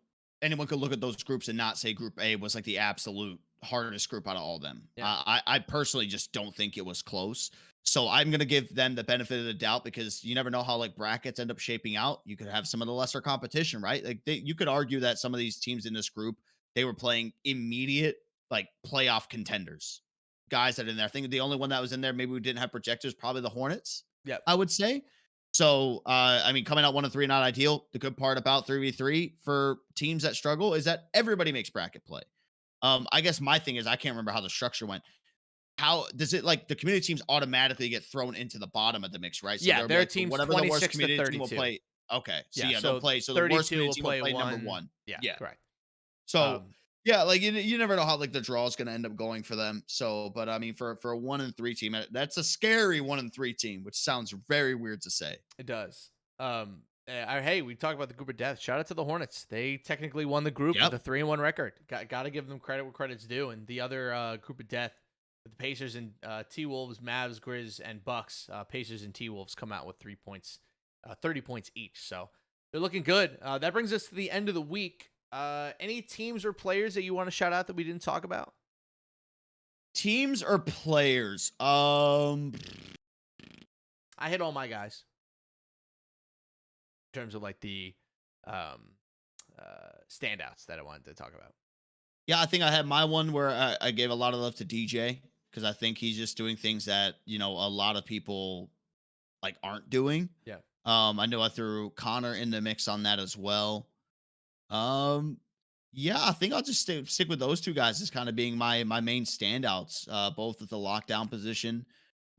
anyone could look at those groups and not say Group A was like the absolute hardest group out of all of them. Yeah. I personally just don't think it was close. So I'm gonna give them the benefit of the doubt because you never know how like brackets end up shaping out. You could have some of the lesser competition, right? Like you could argue that some of these teams in this group they were playing immediate like playoff contenders, guys that are in there. I think the only one that was in there maybe we didn't have projectors, probably the Hornets. Yep. I would say. So, I mean, coming out 1-3, not ideal. The good part about 3v3 for teams that struggle is that everybody makes bracket play. I guess my thing is I can't remember how the structure went. How does it like the community teams automatically get thrown into the bottom of the mix, right? So Yeah, they'll be their like, team's whatever the worst 26 to community team will 32. play. Okay, so Yeah, yeah, so they'll play. So the worst 32 community will team will play play number one. one. Yeah, correct. So yeah, like you never know how like the draw is going to end up going for them. So, but I mean, for a 1-3 team, that's a scary 1-3 team, which sounds very weird to say. It does. Hey, we talked about the group of death. Shout out to the Hornets. They technically won the group Yep. with a 3-1 record. Got to give them credit where credit's due. And the other group of death, with the Pacers and T-Wolves, Mavs, Grizz, and Bucks. Pacers and T-Wolves come out with 3 points, 30 points each. So they're looking good. That brings us to the end of the week. Any teams or players that you want to shout out that we didn't talk about? Teams or players? I hit all my guys in terms of like the standouts that I wanted to talk about. Yeah, I think I had my one where I gave a lot of love to DJ because I think he's just doing things that a lot of people like aren't doing. Yeah. I know I threw Connor in the mix on that as well. Um, yeah, I think I'll just stick with those two guys as kind of being my main standouts, both at the lockdown position.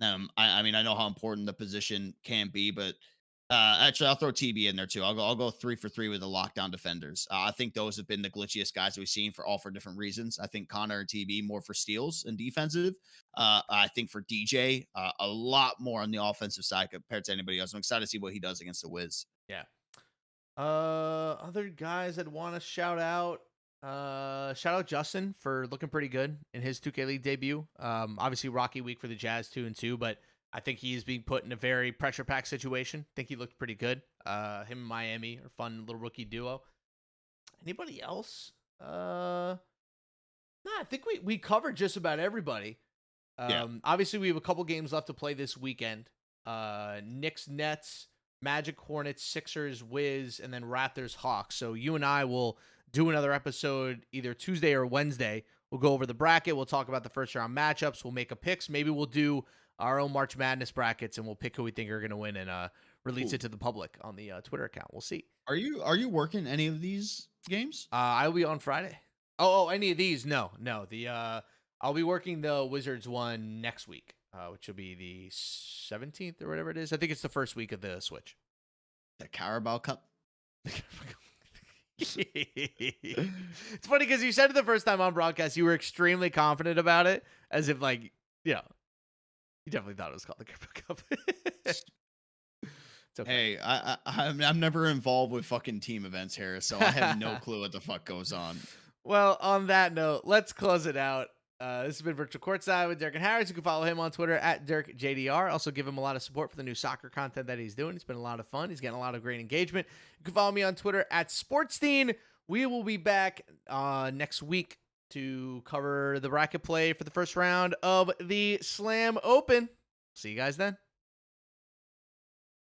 I mean, I know how important the position can be, but actually, I'll throw TB in there too. I'll go 3 for 3 with the lockdown defenders. I think those have been the glitchiest guys that we've seen for different reasons. I think Connor and TB more for steals and defensive. I think for DJ, a lot more on the offensive side compared to anybody else. I'm excited to see what he does against the Wiz. Yeah. Other guys I'd want to shout out. Shout out Justin for looking pretty good in his 2K League debut. Obviously rocky week for the Jazz 2-2, but I think he is being put in a very pressure packed situation. I think he looked pretty good. Him and Miami are fun little rookie duo. Anybody else? I think we covered just about everybody. Yeah. Obviously we have a couple games left to play this weekend. Knicks, Nets, Magic, Hornets, Sixers, Wiz, and then Raptors, Hawks. So you and I will do another episode either Tuesday or Wednesday. We'll go over the bracket. We'll talk about the first round matchups. We'll make a picks. Maybe we'll do our own March Madness brackets, and we'll pick who we think are going to win and release it to the public on the Twitter account. We'll see. Are you working any of these games? I'll be on Friday. Oh, any of these? No. I'll be working the Wizards one next week, which will be the 17th or whatever it is. I think it's the first week of the Switch. The Carabao Cup. It's funny because you said it the first time on broadcast. You were extremely confident about it, as if you definitely thought it was called the Carabao Cup. It's okay. Hey, I'm never involved with fucking team events, Harris, so I have no clue what the fuck goes on. Well, on that note, let's close it out. This has been Virtual Courtside with Dirk and Harris. You can follow him on Twitter at DirkJDR. Also, give him a lot of support for the new soccer content that he's doing. It's been a lot of fun. He's getting a lot of great engagement. You can follow me on Twitter at Sportstein. We will be back next week to cover the bracket play for the first round of the Slam Open. See you guys then.